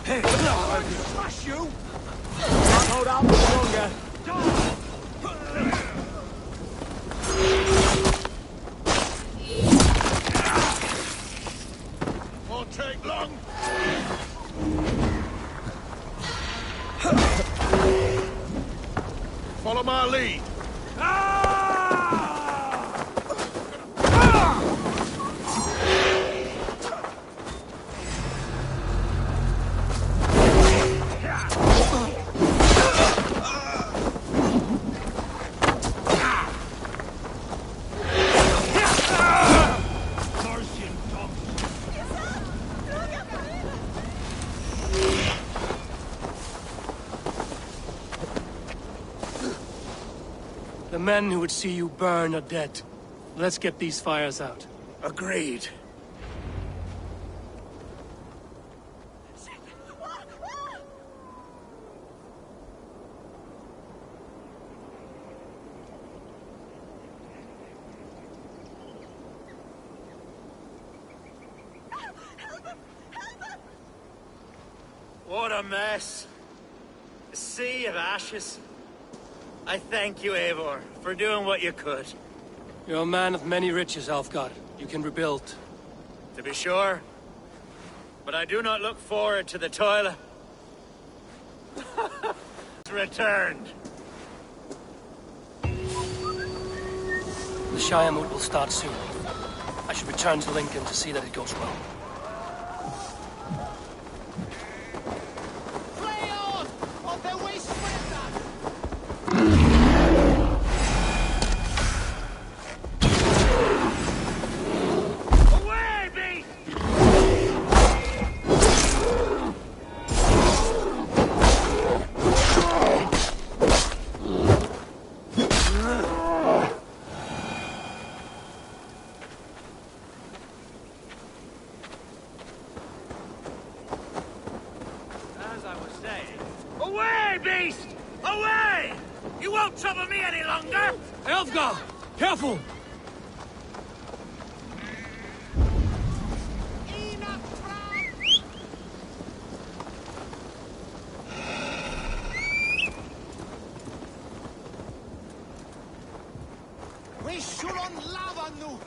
Hey, I'll smash you! Can't hold out much longer. Won't take long. Follow my lead. The men who would see you burn are dead. Let's get these fires out. Agreed. What a mess. A sea of ashes. I thank you, Eivor, for doing what you could. You're a man of many riches, Alfgar. You can rebuild. To be sure. But I do not look forward to the toil. Returned. The Shiremoot will start soon. I should return to Lincoln to see that it goes well. Away, beast! Away! You won't trouble me any longer! Elfgar! Careful! We should on lava nu!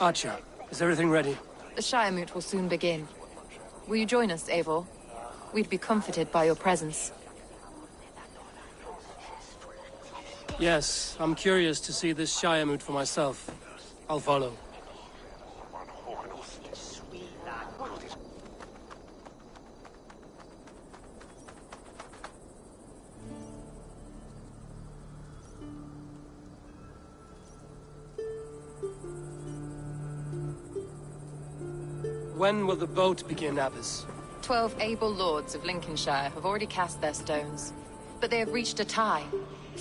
Archer, is everything ready? The Shire Moot will soon begin. Will you join us, Eivor? We'd be comforted by your presence. Yes, I'm curious to see this Shire Moot for myself. I'll follow. When will the vote begin, Abbess? 12 able lords of Lincolnshire have already cast their stones, but they have reached a tie.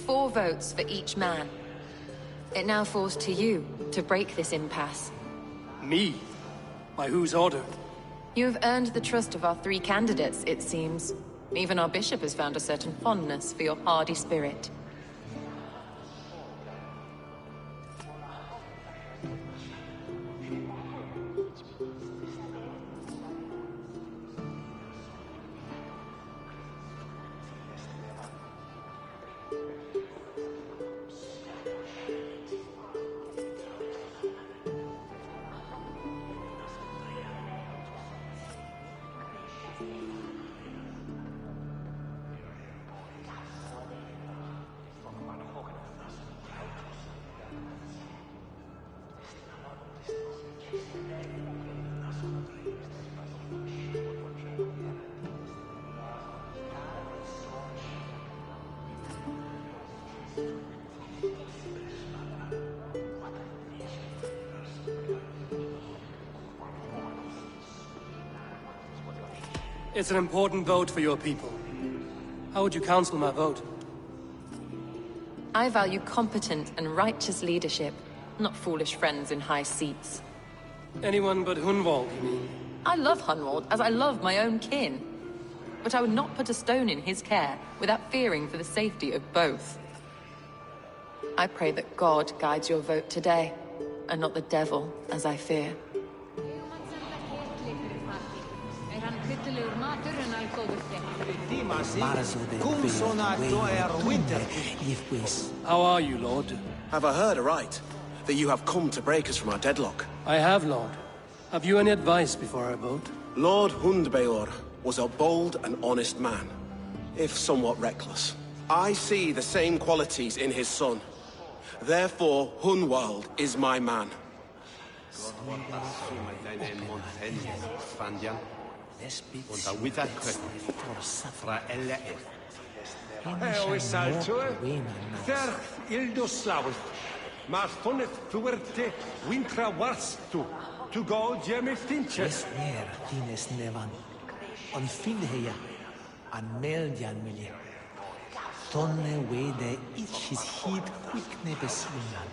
4 votes for each man. It now falls to you to break this impasse. Me? By whose order? You have earned the trust of our 3 candidates, it seems. Even our bishop has found a certain fondness for your hardy spirit. It's an important vote for your people. How would you counsel my vote? I value competent and righteous leadership, not foolish friends in high seats. Anyone but Hunwald, you mean? I love Hunwald, as I love my own kin. But I would not put a stone in his care without fearing for the safety of both. I pray that God guides your vote today, and not the devil, as I fear. How are you, Lord? Have I heard aright? That you have come to break us from our deadlock? I have, Lord. Have you any advice before I vote? Lord Hundbeor was a bold and honest man, if somewhat reckless. I see the same qualities in his son. Therefore, Hunwald is my man. Maar van het fuerte wintra warstu to go jeme finches. Neer tines nevan. On finheja an meljan milje. Tonne wede ich his heat quickne beswingan.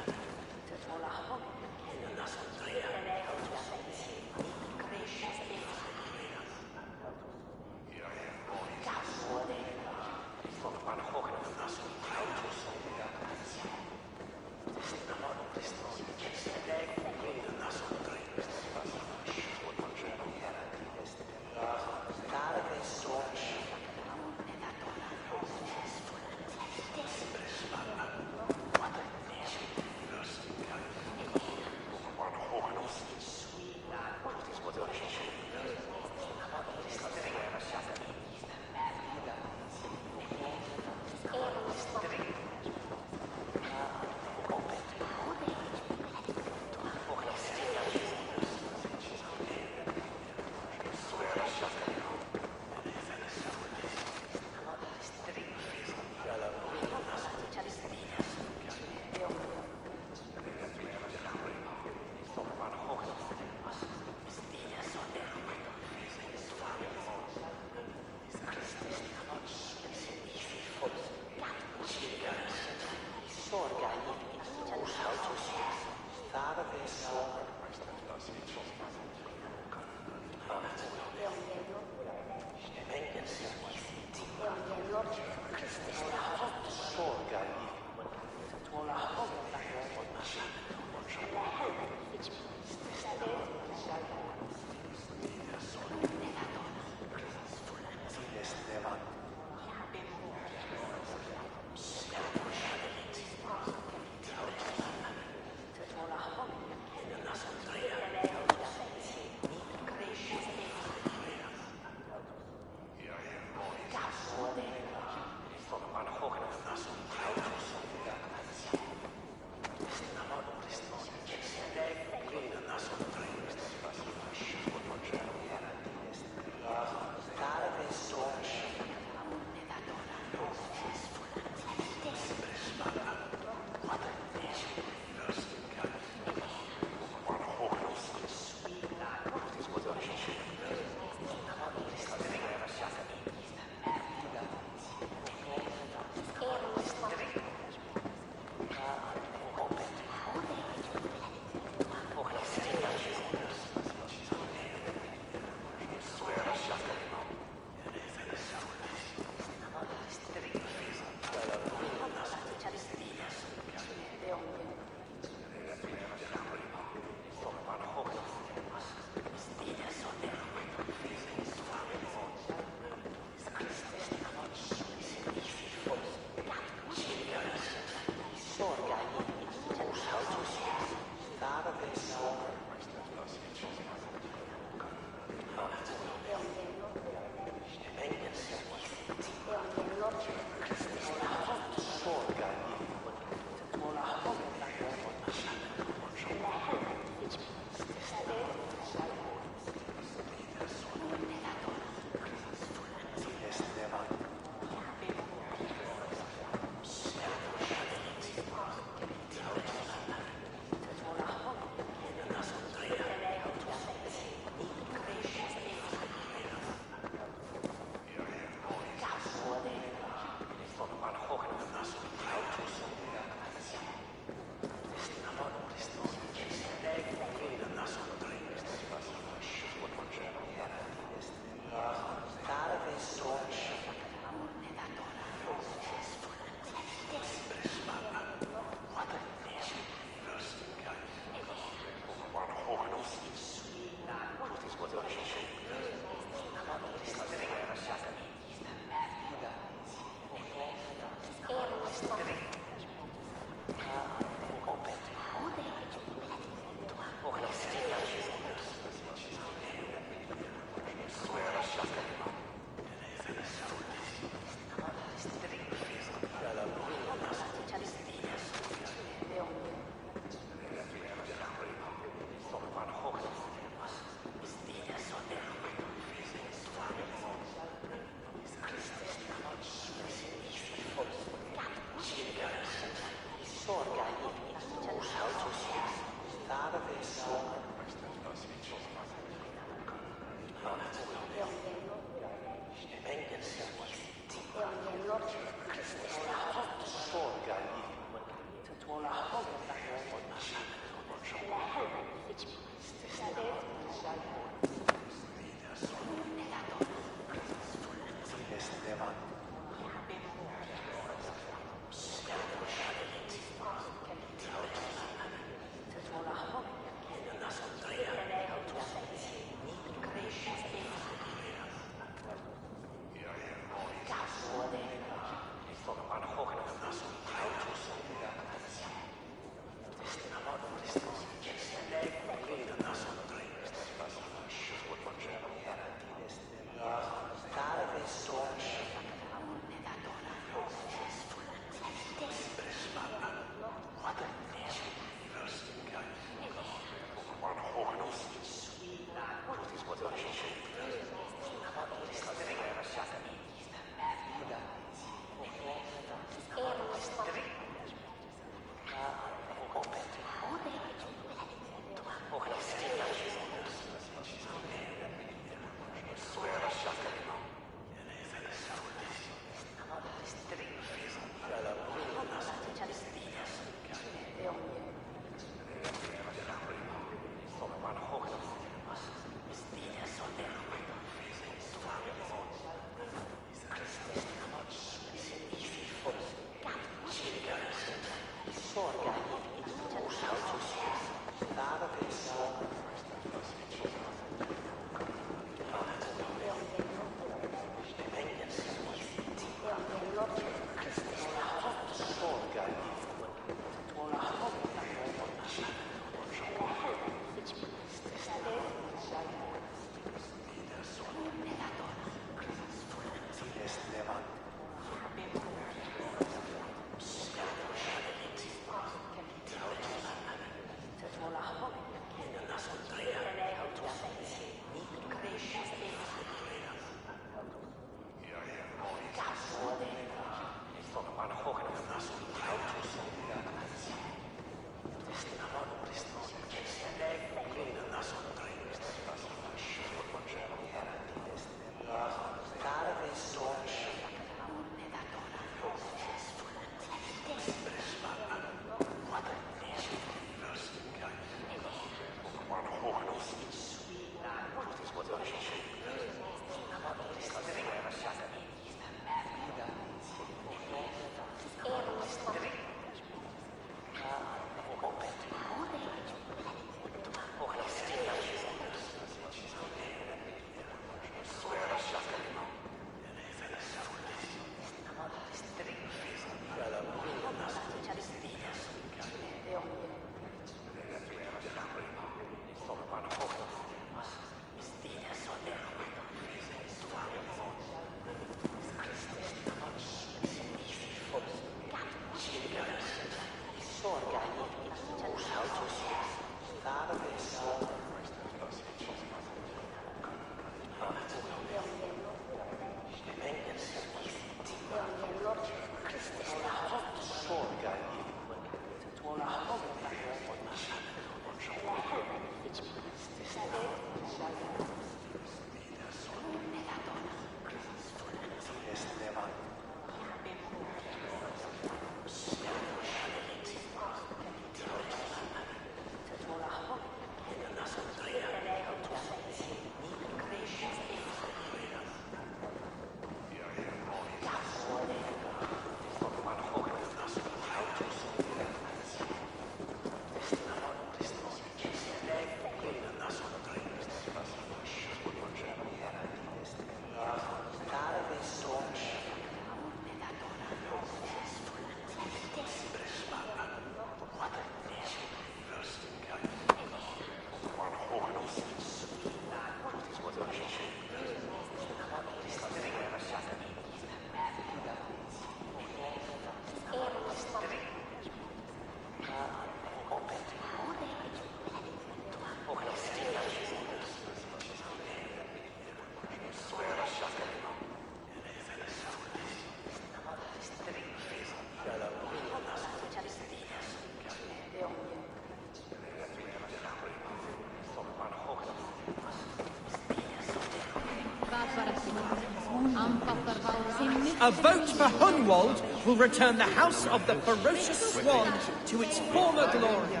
A vote for Hunwald will return the House of the Ferocious Swan to its former glory.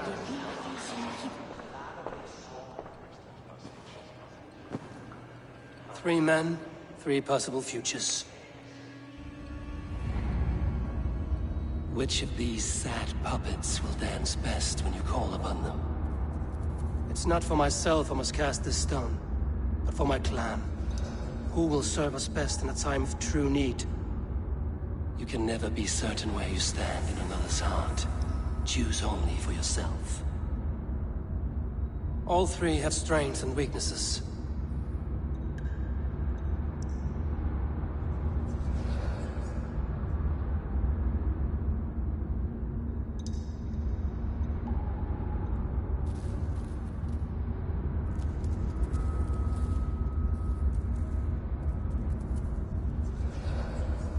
Three men, three possible futures. Which of these sad puppets will dance best when you call upon them? It's not for myself I must cast this stone, but for my clan. Who will serve us best in a time of true need? You can never be certain where you stand in another's heart. Choose only for yourself. All three have strengths and weaknesses.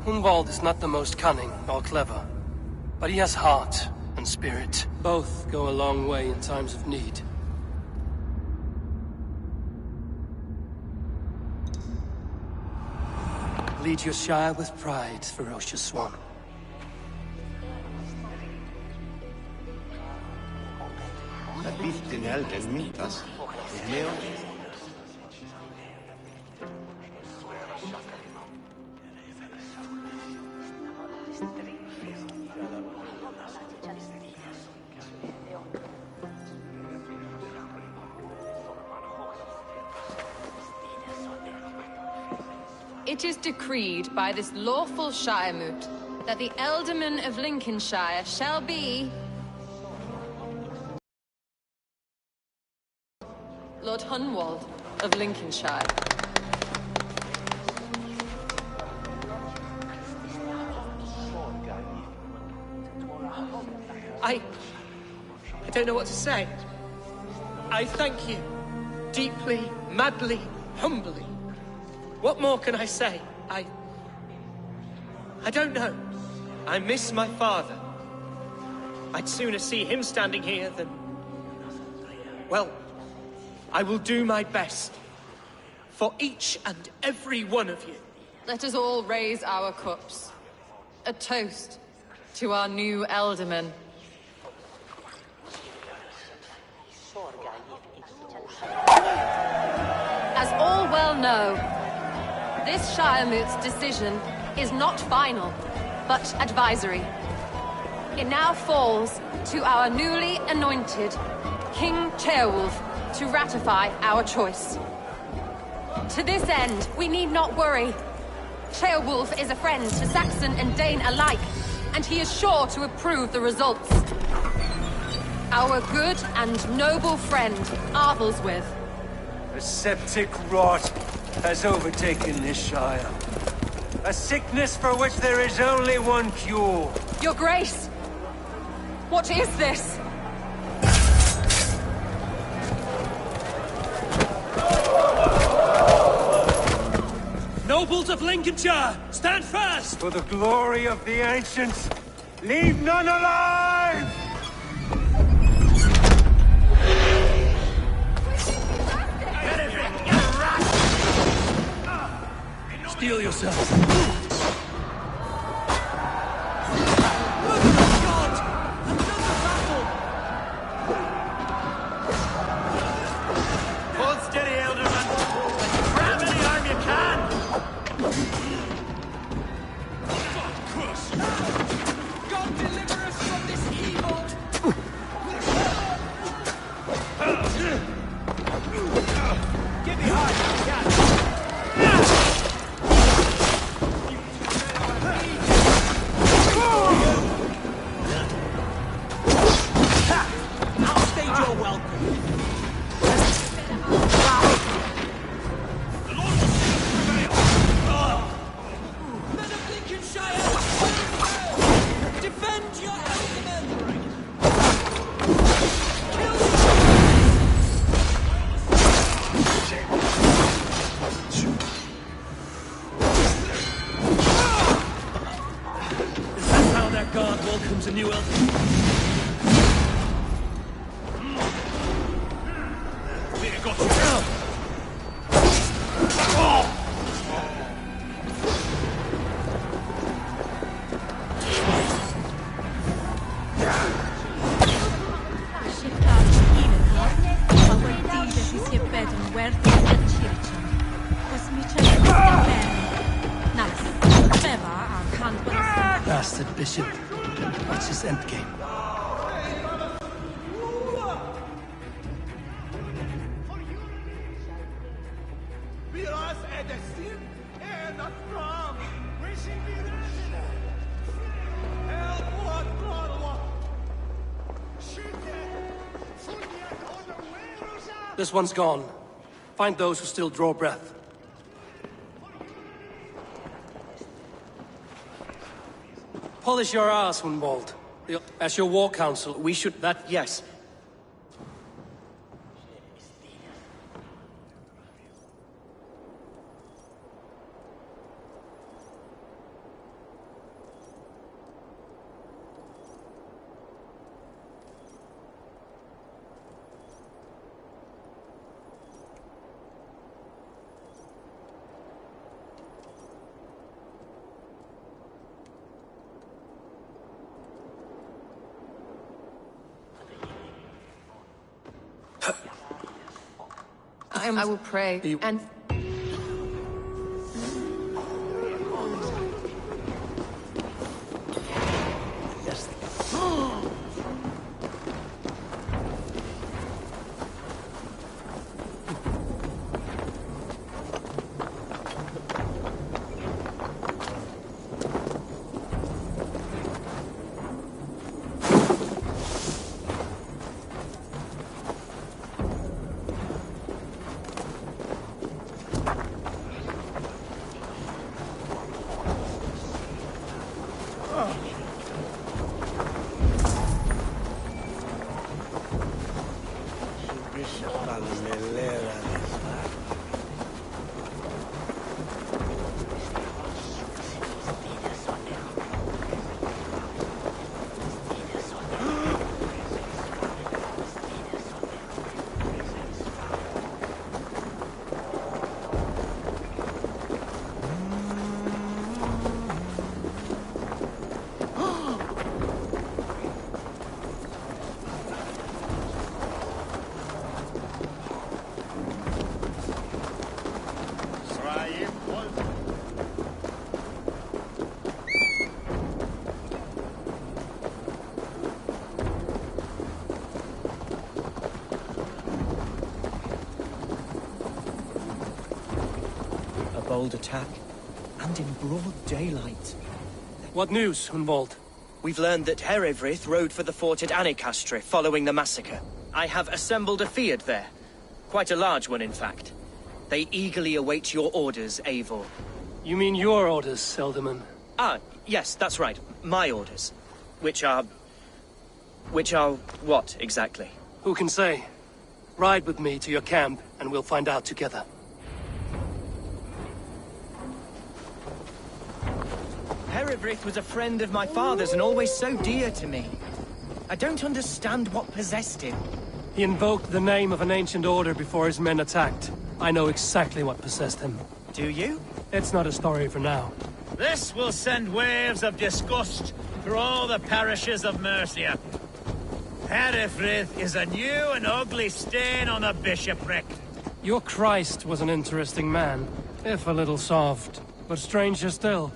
Hunwald is not the most cunning or clever, but he has heart and spirit. Both go a long way in times of need. Lead your Shire with pride, Ferocious Swan. Lileve09's. It is decreed by this lawful Shiremoot that the Ealdorman of Lincolnshire shall be... Lord Hunwald of Lincolnshire. I don't know what to say. I thank you. Deeply, madly, humbly. What more can I say? I don't know. I miss my father. I'd sooner see him standing here than... Well, I will do my best. For each and every one of you. Let us all raise our cups. A toast to our new Ealdorman. As all well know, this Shiremoot's decision is not final, but advisory. It now falls to our newly anointed King Ceolwulf to ratify our choice. To this end, we need not worry. Ceolwulf is a friend to Saxon and Dane alike, and he is sure to approve the results. Our good and noble friend, Arthelswith. A septic rot has overtaken this Shire. A sickness for which there is only one cure. Your Grace! What is this? Nobles of Lincolnshire, stand fast! For the glory of the ancients, leave none alive! Steel yourself. bastard bishop. What's his endgame? This one's gone. Find those who still draw breath. Polish your ass, Hunwald. As your war council, we should... Yes. I will pray, and... Bold attack, and in broad daylight. What news, Hunwald? We've learned that Herewrith rode for the fort at Annikastre following the massacre. I have assembled a field there. Quite a large one, in fact. They eagerly await your orders, Eivor. You mean your orders, Elderman? Ah, yes, that's right. My orders. Which are what, exactly? Who can say? Ride with me to your camp, and we'll find out together. Herewrith was a friend of my father's and always so dear to me. I don't understand what possessed him. He invoked the name of an ancient order before his men attacked. I know exactly what possessed him. Do you? It's not a story for now. This will send waves of disgust through all the parishes of Mercia. Herewrith is a new and ugly stain on the bishopric. Your Christ was an interesting man, if a little soft, but stranger still.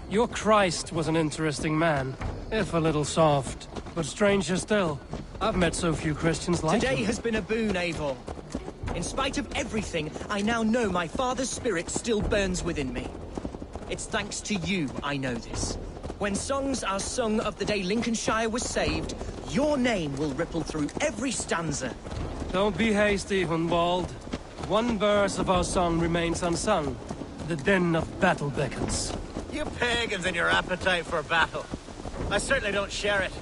Your Christ was an interesting man, if a little soft, but stranger still. I've met so few Christians like Today him. has been a boon, Eivor. In spite of everything, I now know my father's spirit still burns within me. It's thanks to you I know this. When songs are sung of the day Lincolnshire was saved, your name will ripple through every stanza. Don't be hasty, Hunwald. One verse of our song remains unsung. The din of battle beckons. You pagans and your appetite for battle. I certainly don't share it.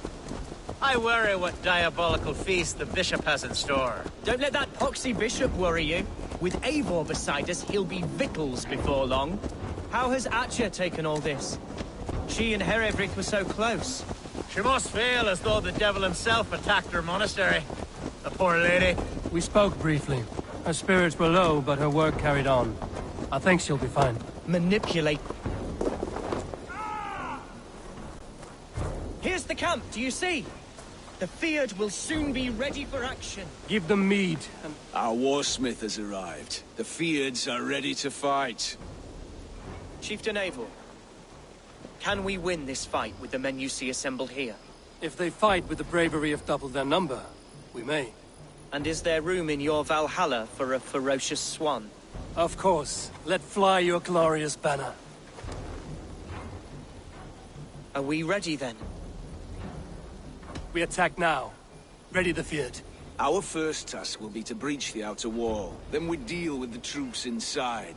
I worry what diabolical feast the bishop has in store. Don't let that poxy bishop worry you. With Eivor beside us, he'll be victuals before long. How has Atya taken all this? She and Herewrith were so close. She must feel as though the devil himself attacked her monastery. The poor lady. We spoke briefly. Her spirits were low, but her work carried on. I think she'll be fine. Manipulate. Here's the camp, do you see? The Fiat will soon be ready for action. Give them mead and... Our warsmith has arrived. The Fiads are ready to fight. Chieftain Eivor, can we win this fight with the men you see assembled here? If they fight with the bravery of double their number, we may. And is there room in your Valhalla for a ferocious swan? Of course. Let fly your glorious banner. Are we ready then? We attack now. Ready the Fiat. Our first task will be to breach the outer wall. Then we deal with the troops inside.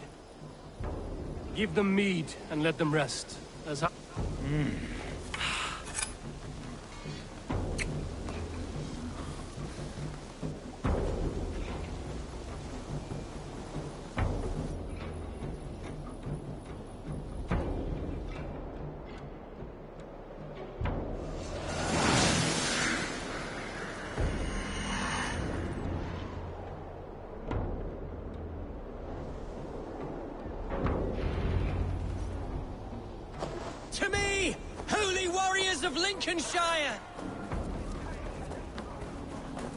Give them mead and let them rest. As To me, holy warriors of Lincolnshire!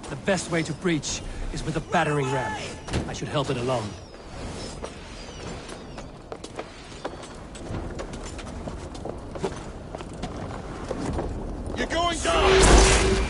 the best way to breach is with a battering ram. I should help it along. You're going down!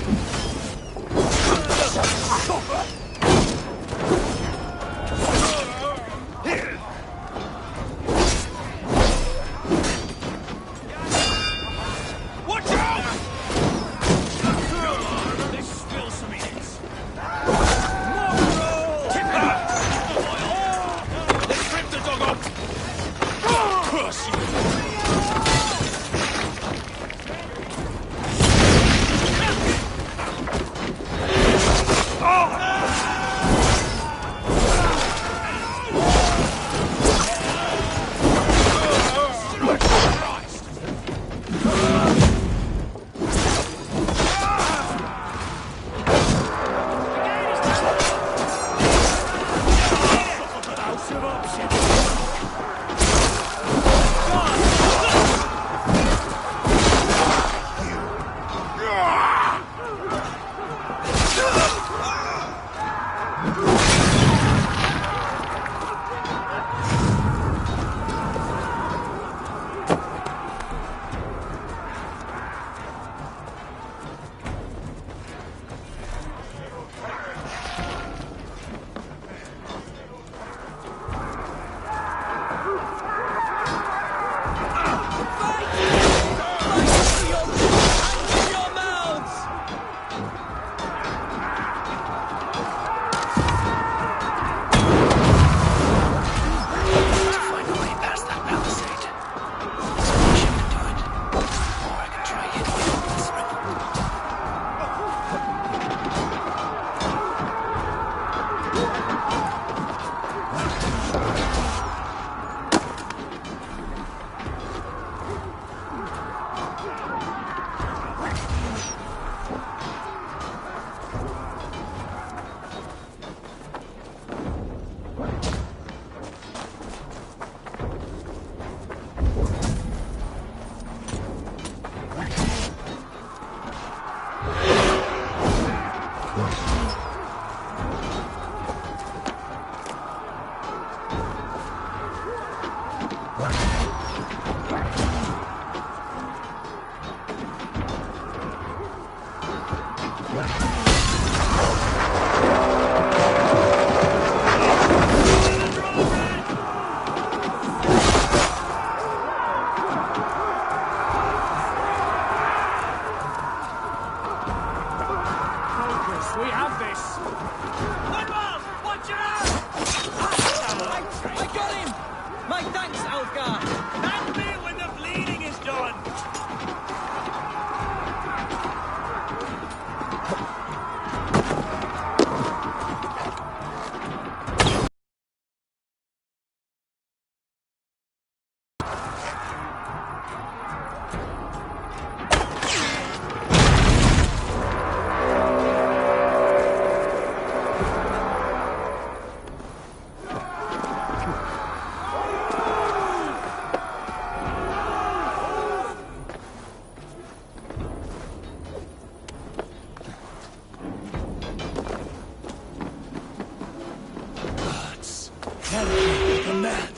Can't make them mad.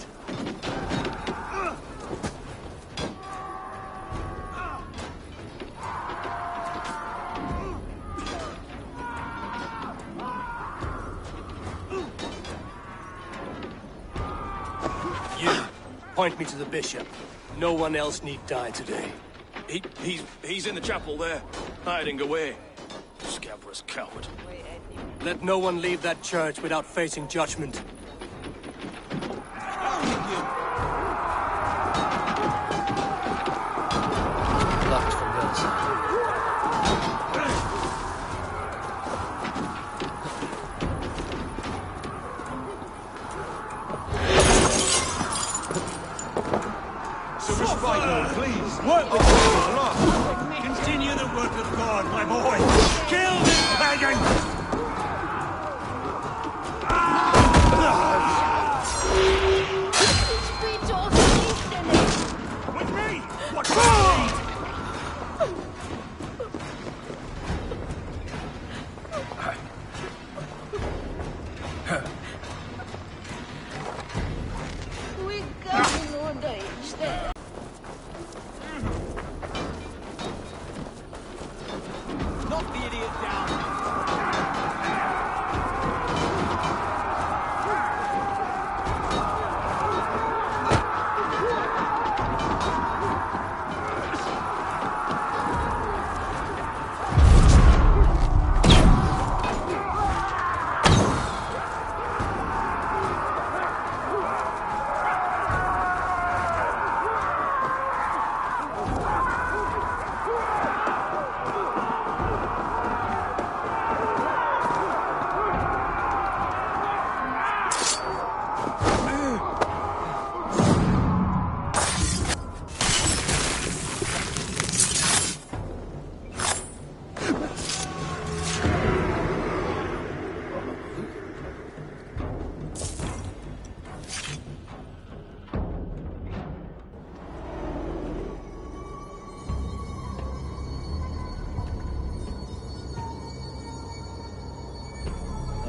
You, point me to the bishop. No one else need die today. He's in the chapel there, hiding away. Scabrous coward. Let no one leave that church without facing judgment. Locked from the other side. Please, work with me. Continue the work of God, my boy. Kill this pagan! With me! What do you need? Knock the idiot down!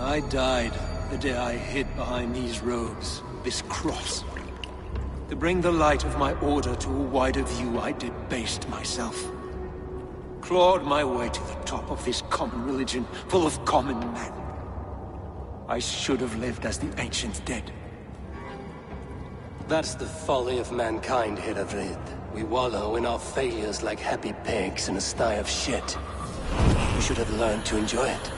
I died the day I hid behind these robes, this cross. To bring the light of my order to a wider view, I debased myself. Clawed my way to the top of this common religion, full of common men. I should have lived as the ancient dead. That's the folly of mankind, Hiravrid. We wallow in our failures like happy pigs in a sty of shit. We should have learned to enjoy it.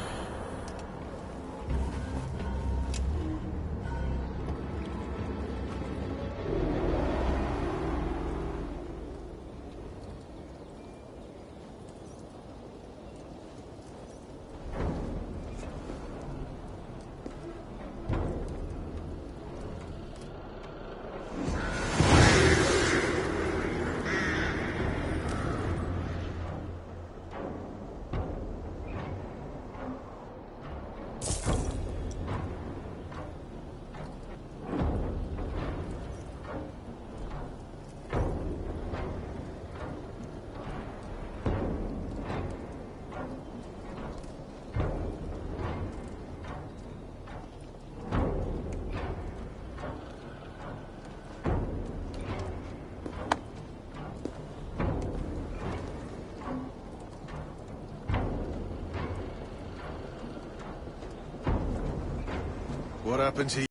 What happened to you?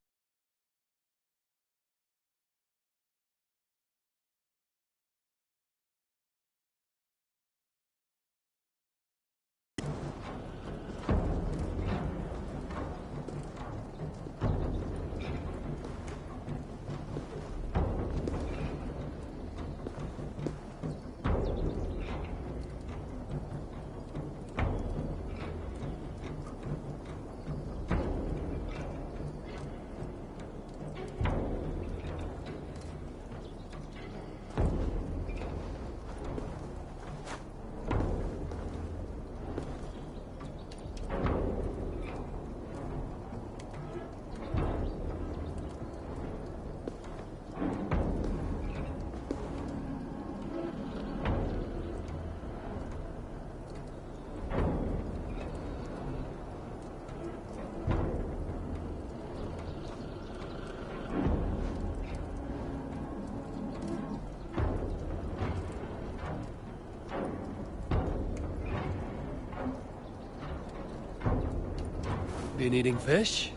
Been eating fish?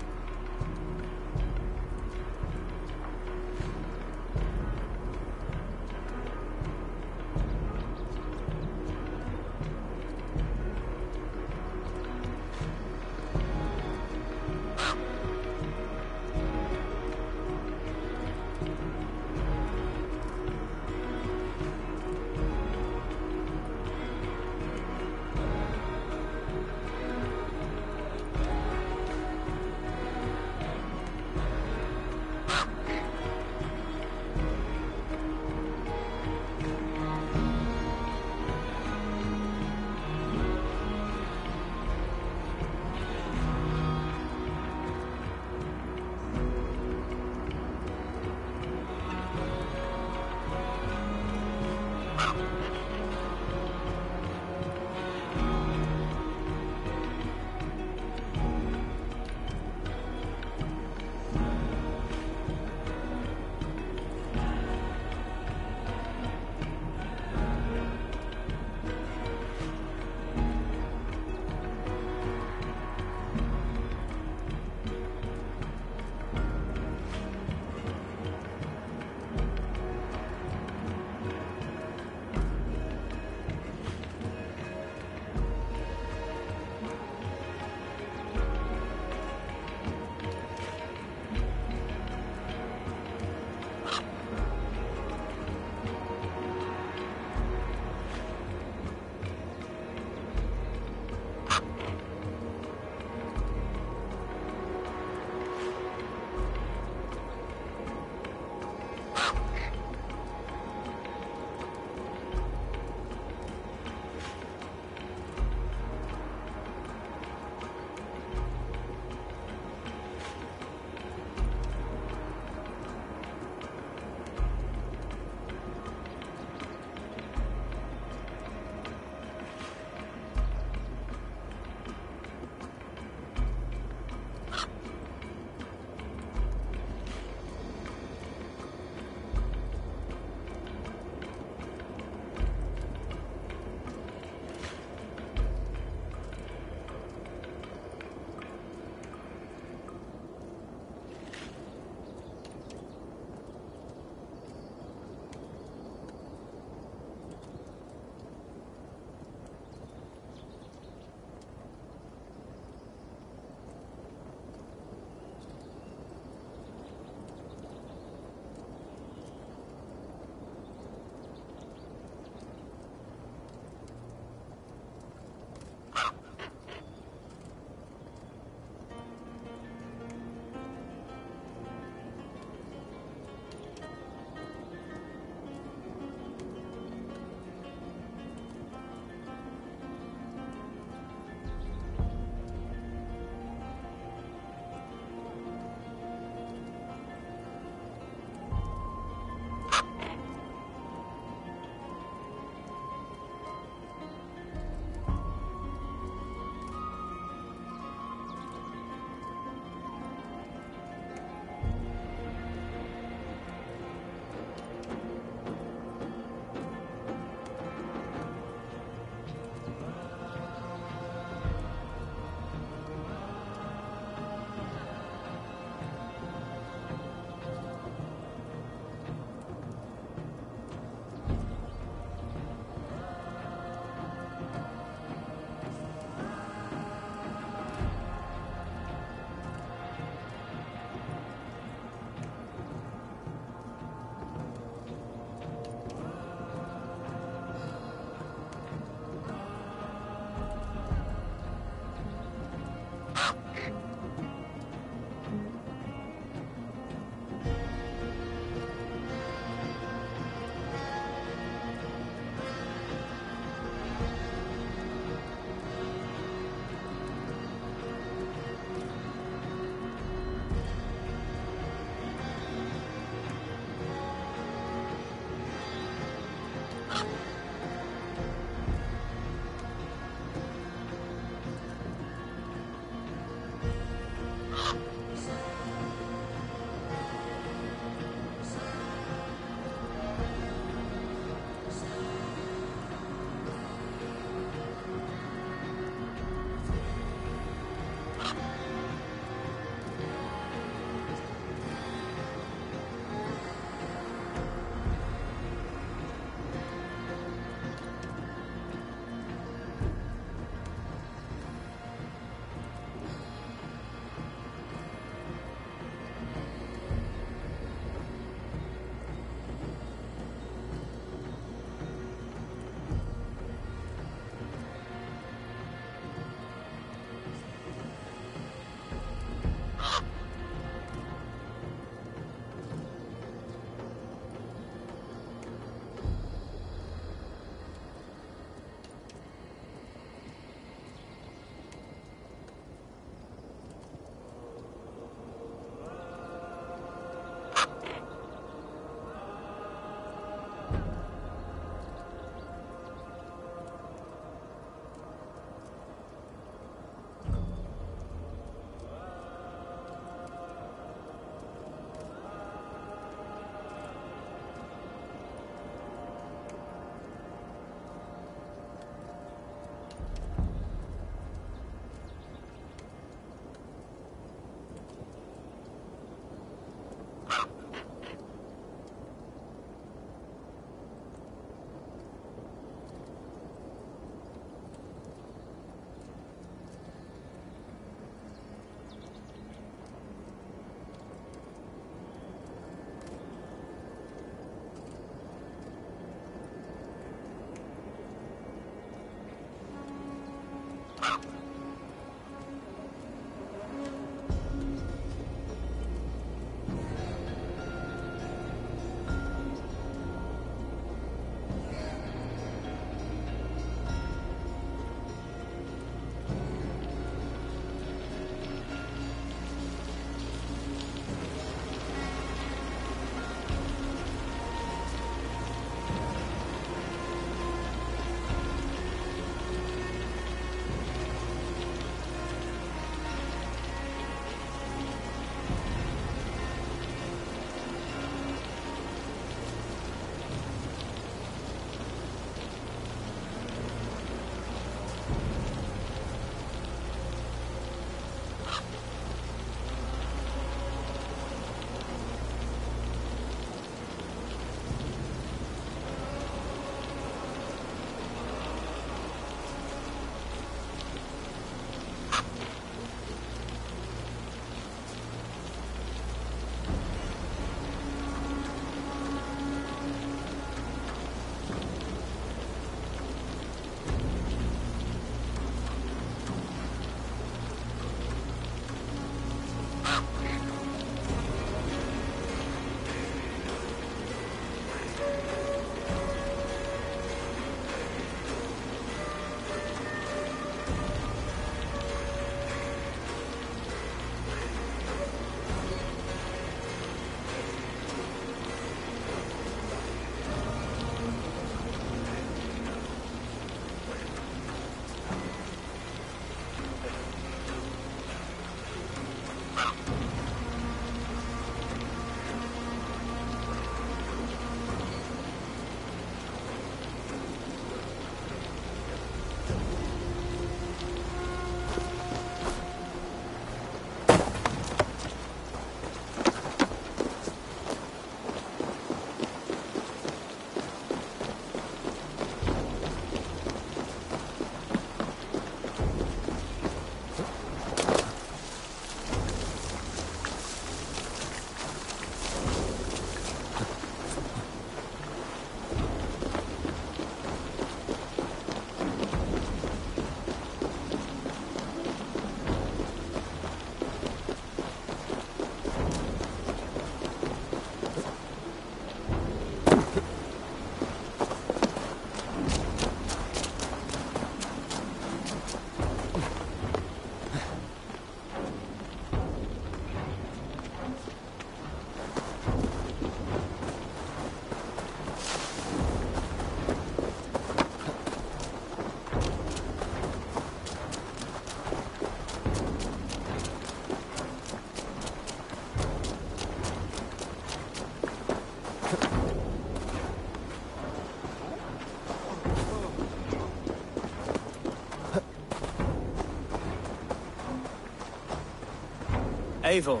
Eivor,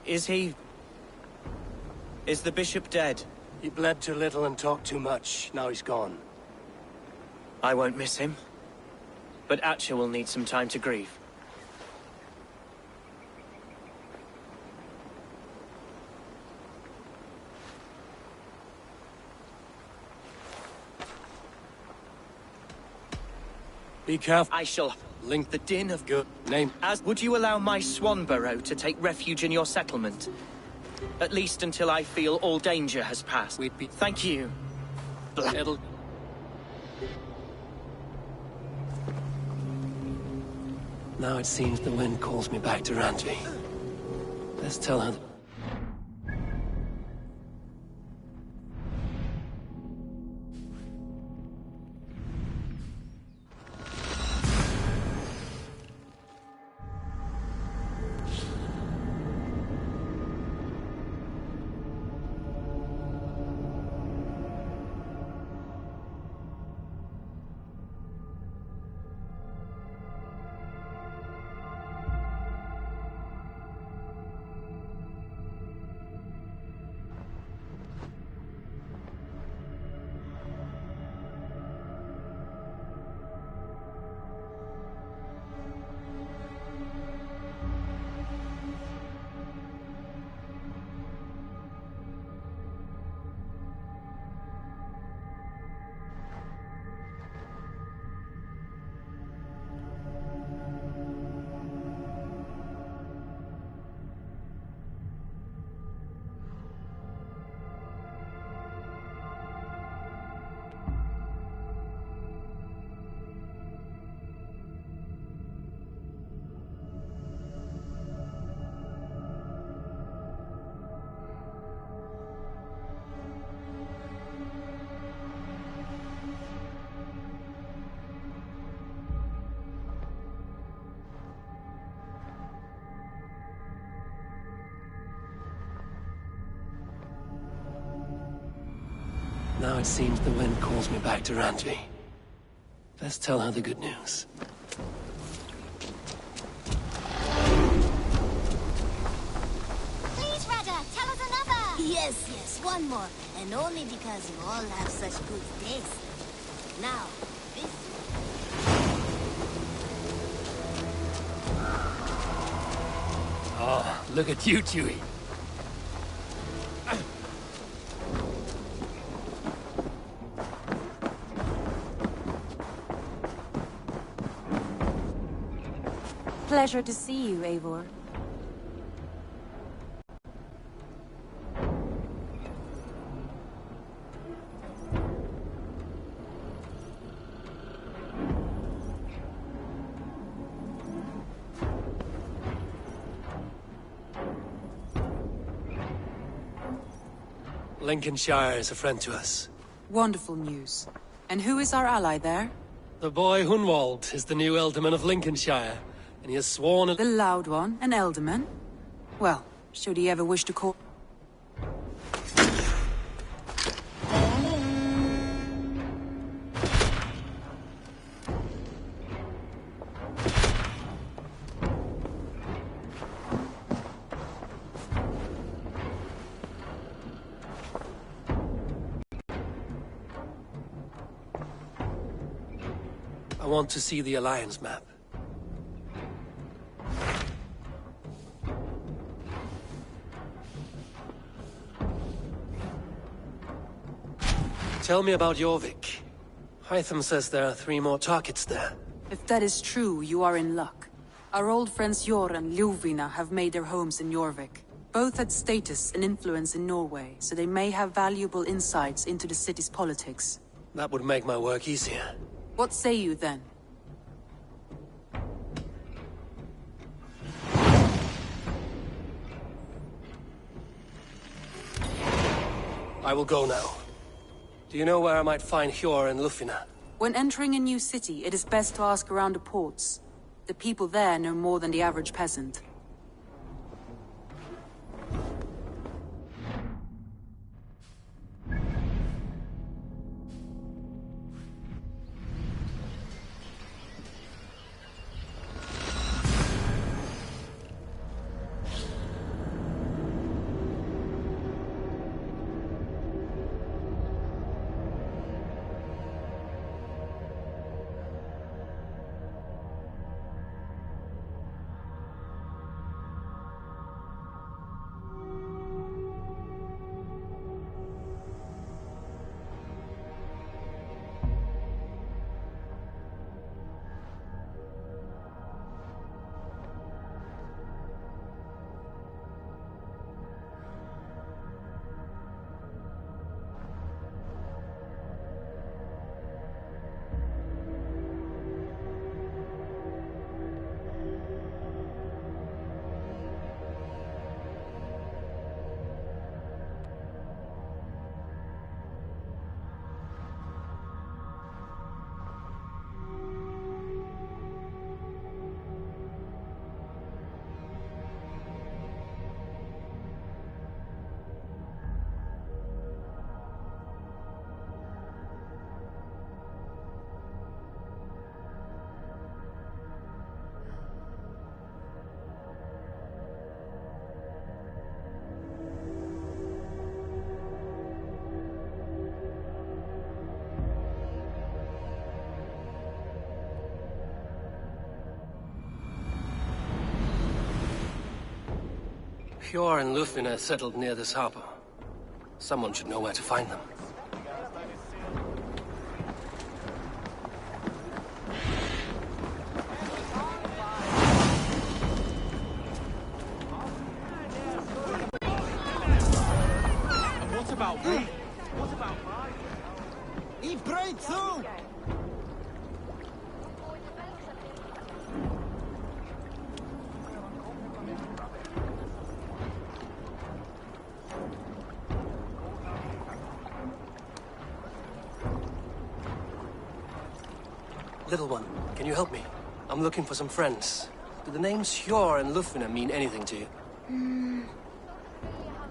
is the bishop dead? He bled too little and talked too much. Now he's gone. I won't miss him. But Atcha will need some time to grieve. Be careful. I shall link the din of good name. As would you allow my Swanborough to take refuge in your settlement? At least until I feel all danger has passed. We'd be... Thank you. It'll... Now it seems the wind calls me back to Randvi. Let's tell her... Now it seems the wind calls me back to Randvi. Let's tell her the good news. Please, Rada, tell us another! Yes, one more. And only because you all have such good taste. Now, this... Oh, look at you, Chewie. Pleasure to see you, Eivor. Lincolnshire is a friend to us. Wonderful news. And who is our ally there? The boy Hunwald is the new Ealdorman of Lincolnshire, and he has sworn... The Loud One, an Ealdorman? Well, should he ever wish to call... I want to see the Alliance map. Tell me about Jorvik. Hytham says there are 3 more targets there. If that is true, you are in luck. Our old friends Jor and Ljuvina have made their homes in Jorvik. Both had status and influence in Norway, so they may have valuable insights into the city's politics. That would make my work easier. What say you then? I will go now. Do you know where I might find Hjor and Lufina? When entering a new city, it is best to ask around the ports. The people there know more than the average peasant. Hjor and Lufina settled near this harbor. Someone should know where to find them. What about me? What about mine? He breaks through! Little one, can you help me? I'm looking for some friends. Do the names Hjor and Lufina mean anything to you?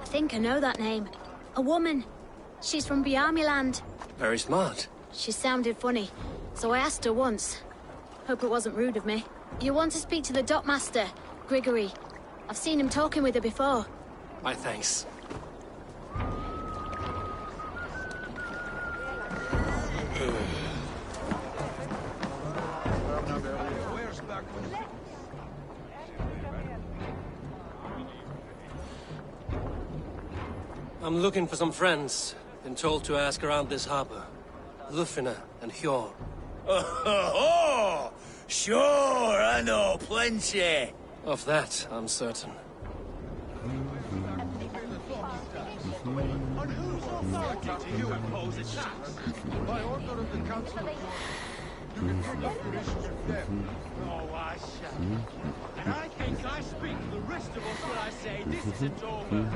I think I know that name. A woman. She's from Biamiland. Very smart. She sounded funny, so I asked her once. Hope it wasn't rude of me. You want to speak to the dockmaster, Grigory. I've seen him talking with her before. My thanks. I'm looking for some friends. Been told to ask around this harbor. Lufina and Hjor. Oh, sure, I know plenty. Of that, I'm certain. On whose authority do you impose attacks? By order of the Council of you repeat the permission of them. No, I shan't. And I think I speak for the rest of us when I say this isn't over.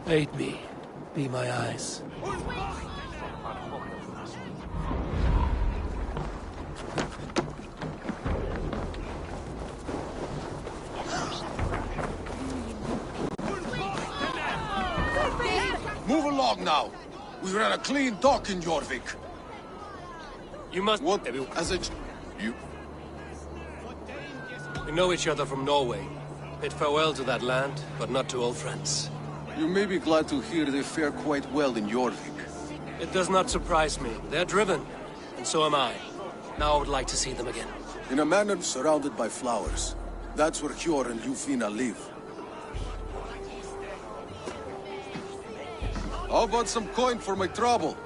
Aid me. Be my eyes. Move along now. We ran a clean dock in Jorvik. You must... What? As a... You... We know each other from Norway. Bid farewell to that land, but not to old friends. You may be glad to hear they fare quite well in Jorvik. It does not surprise me. They're driven, and so am I. Now I would like to see them again. In a manor surrounded by flowers. That's where Hjor and Lufina live. How about some coin for my trouble?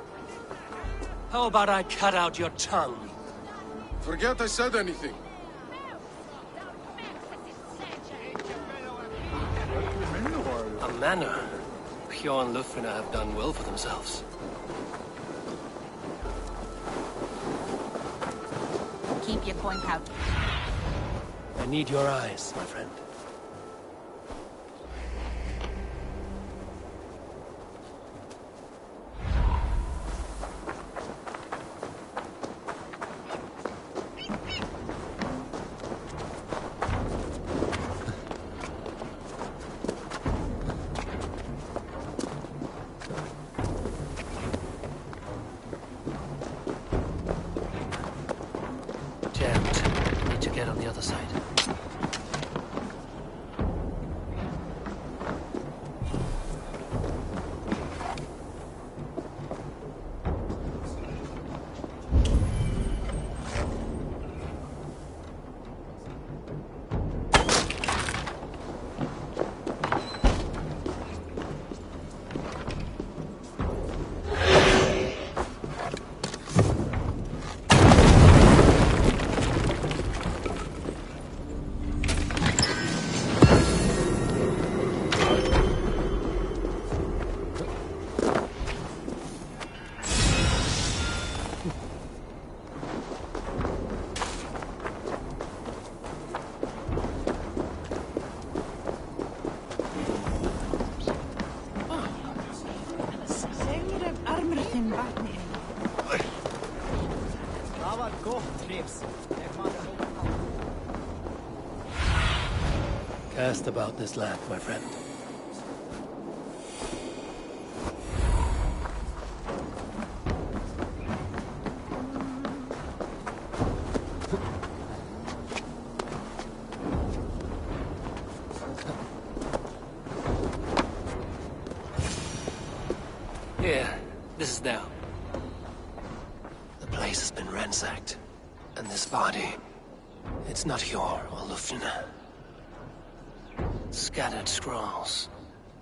How about I cut out your tongue? Forget I said anything. A manor. Hjor and Lufina have done well for themselves. Keep your coin pouch. I need your eyes, my friend. caves. Cast about this land, my friend. Here, this is now. The place has been ransacked. And this body, it's not Hjor or Lufna. Scattered scrolls.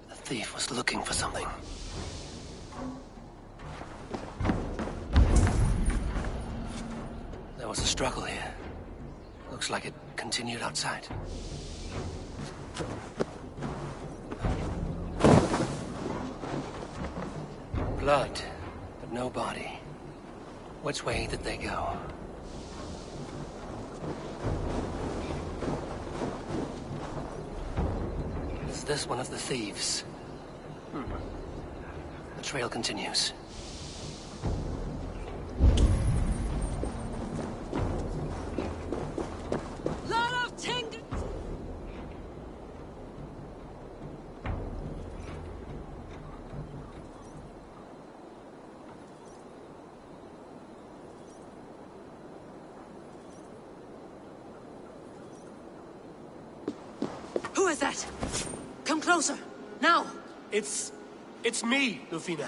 The thief was looking for something. There was a struggle here. Looks like it continued outside. Blood, but no body. Which way did they go? Is this one of the thieves? The trail continues. Who is that? Come closer, now! It's me, Lufina.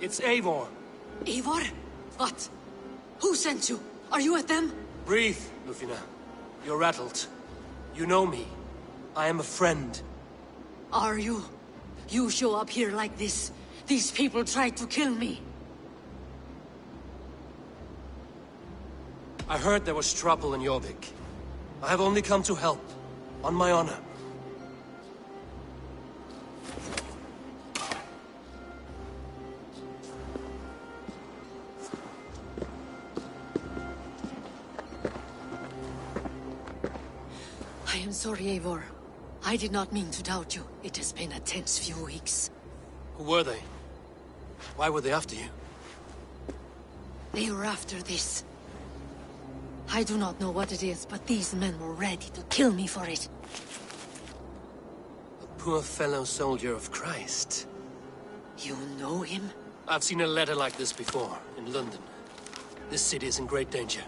It's Eivor. Eivor? What? Who sent you? Are you with them? Breathe, Lufina. You're rattled. You know me. I am a friend. Are you? You show up here like this. These people tried to kill me. I heard there was trouble in Jorvik. I have only come to help. On my honor. I am sorry, Eivor. I did not mean to doubt you. It has been a tense few weeks. Who were they? Why were they after you? They were after this. I do not know what it is, but these men were ready to kill me for it. A poor fellow soldier of Christ. You know him? I've seen a letter like this before, in London. This city is in great danger.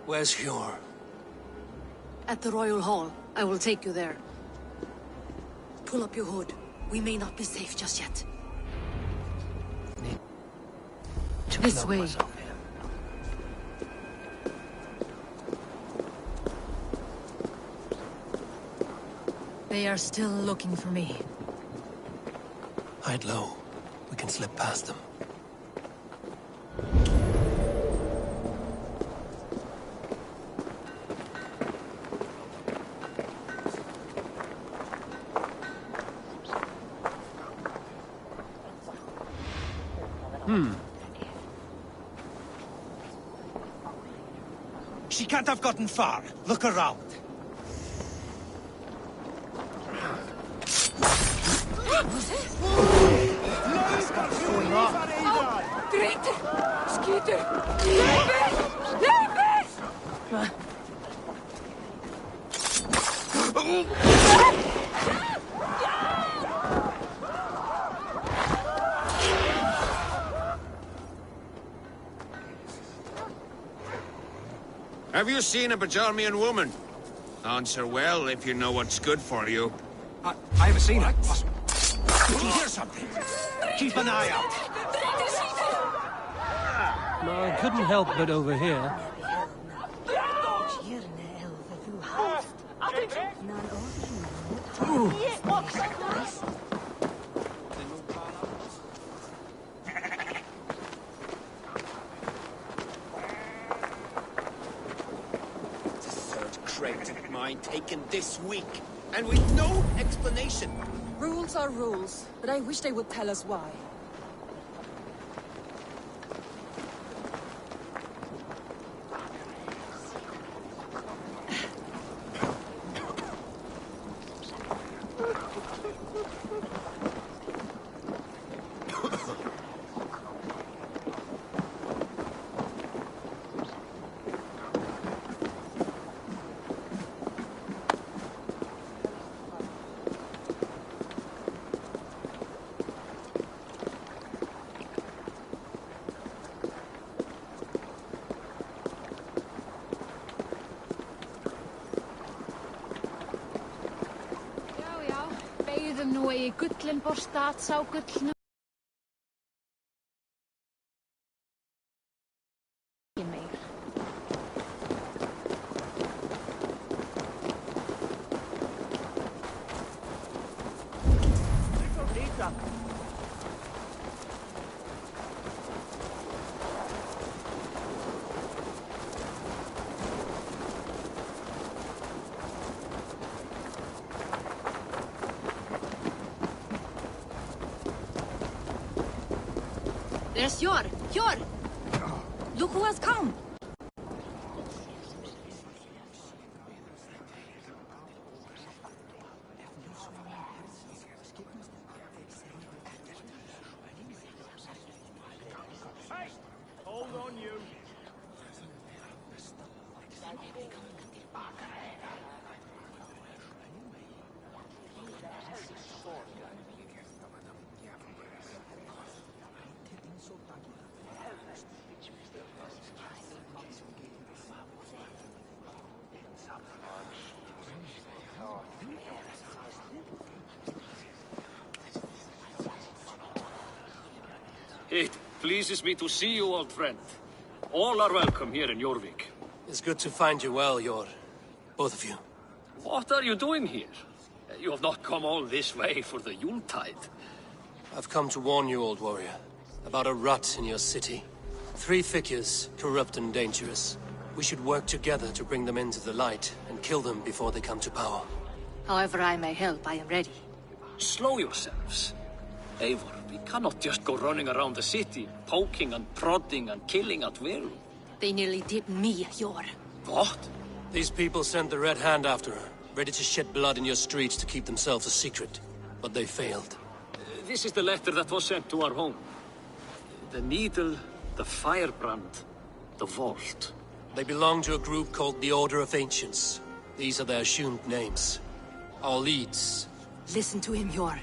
Where's Hjor? At the Royal Hall. I will take you there. Pull up your hood. We may not be safe just yet. This way. They are still looking for me. Hide low. We can slip past them. She can't have gotten far. Look around. Grete! Skeeter! Leve! Leve! Have you seen a Bajarmian woman? Answer well if you know what's good for you. I haven't seen her. Did you hear something? Keep an eye out. I couldn't help but overhear. The third crate of mine taken this week, and with no explanation. Rules are rules, but I wish they would tell us why. Eren nhw ei gytlyn borstat saw gytlyn There's Yor! Look who has come! Hey! Hold on, you! It pleases me to see you, old friend. All are welcome here in Jorvik. It's good to find you well, Yor. Both of you. What are you doing here? You have not come all this way for the Yuletide. I've come to warn you, old warrior, about a rot in your city. 3 figures, corrupt and dangerous. We should work together to bring them into the light and kill them before they come to power. However I may help, I am ready. Slow yourselves. Eivor, we cannot just go running around the city, poking and prodding and killing at will. They nearly did me, Yor. What? These people sent the Red Hand after her, ready to shed blood in your streets to keep themselves a secret. But they failed. This is the letter that was sent to our home. The needle, the firebrand, the vault. They belong to a group called the Order of Ancients. These are their assumed names. Our leads. Listen to him, Yor.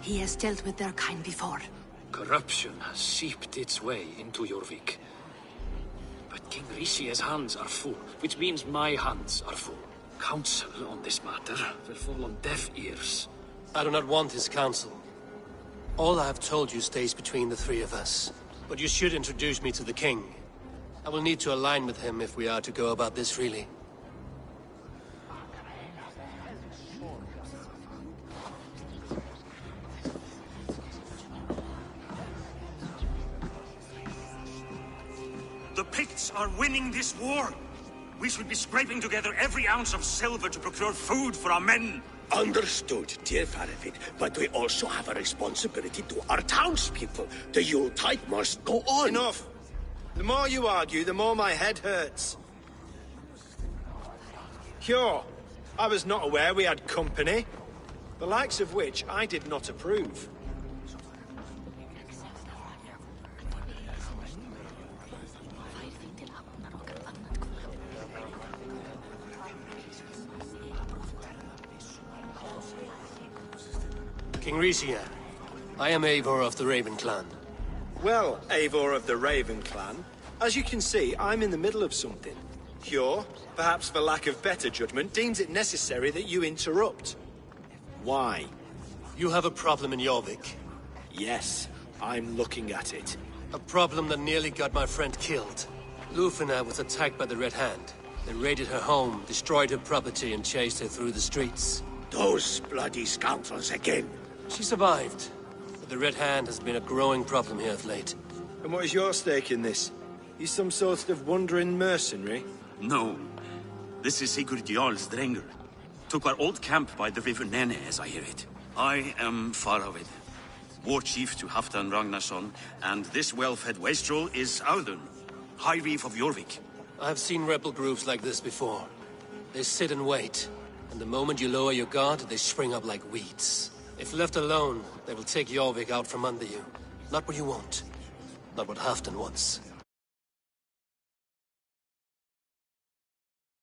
He has dealt with their kind before. Corruption has seeped its way into Jorvik. But King Rishi's hands are full, which means my hands are full. Counsel on this matter will fall on deaf ears. I do not want his counsel. All I have told you stays between the 3 of us. But you should introduce me to the king. I will need to align with him if we are to go about this freely. The Picts are winning this war. We should be scraping together every ounce of silver to procure food for our men. Understood, dear Faravit, but we also have a responsibility to our townspeople. The Yuletide must go on. Enough! The more you argue, the more my head hurts. Cure, I was not aware we had company, the likes of which I did not approve. King Risia, I am Eivor of the Raven Clan. Well, Eivor of the Raven Clan, as you can see, I'm in the middle of something. Cure, perhaps for lack of better judgment, deems it necessary that you interrupt. Why? You have a problem in Jorvik. Yes, I'm looking at it. A problem that nearly got my friend killed. Lufina was attacked by the Red Hand. They raided her home, destroyed her property, and chased her through the streets. Those bloody scoundrels again. She survived, but the Red Hand has been a growing problem here of late. And what is your stake in this? You some sort of wandering mercenary? No. This is Sigurd Jarl's Drenger. Took our old camp by the river Nene, as I hear it. I am Faravit, war chief to Halfdan Ragnarsson, and this well-fed wastrel is Audun, High Reef of Jorvik. I've seen rebel groups like this before. They sit and wait, and the moment you lower your guard, they spring up like weeds. If left alone, they will take Jorvik out from under you. Not what you want. Not what Halfdan wants.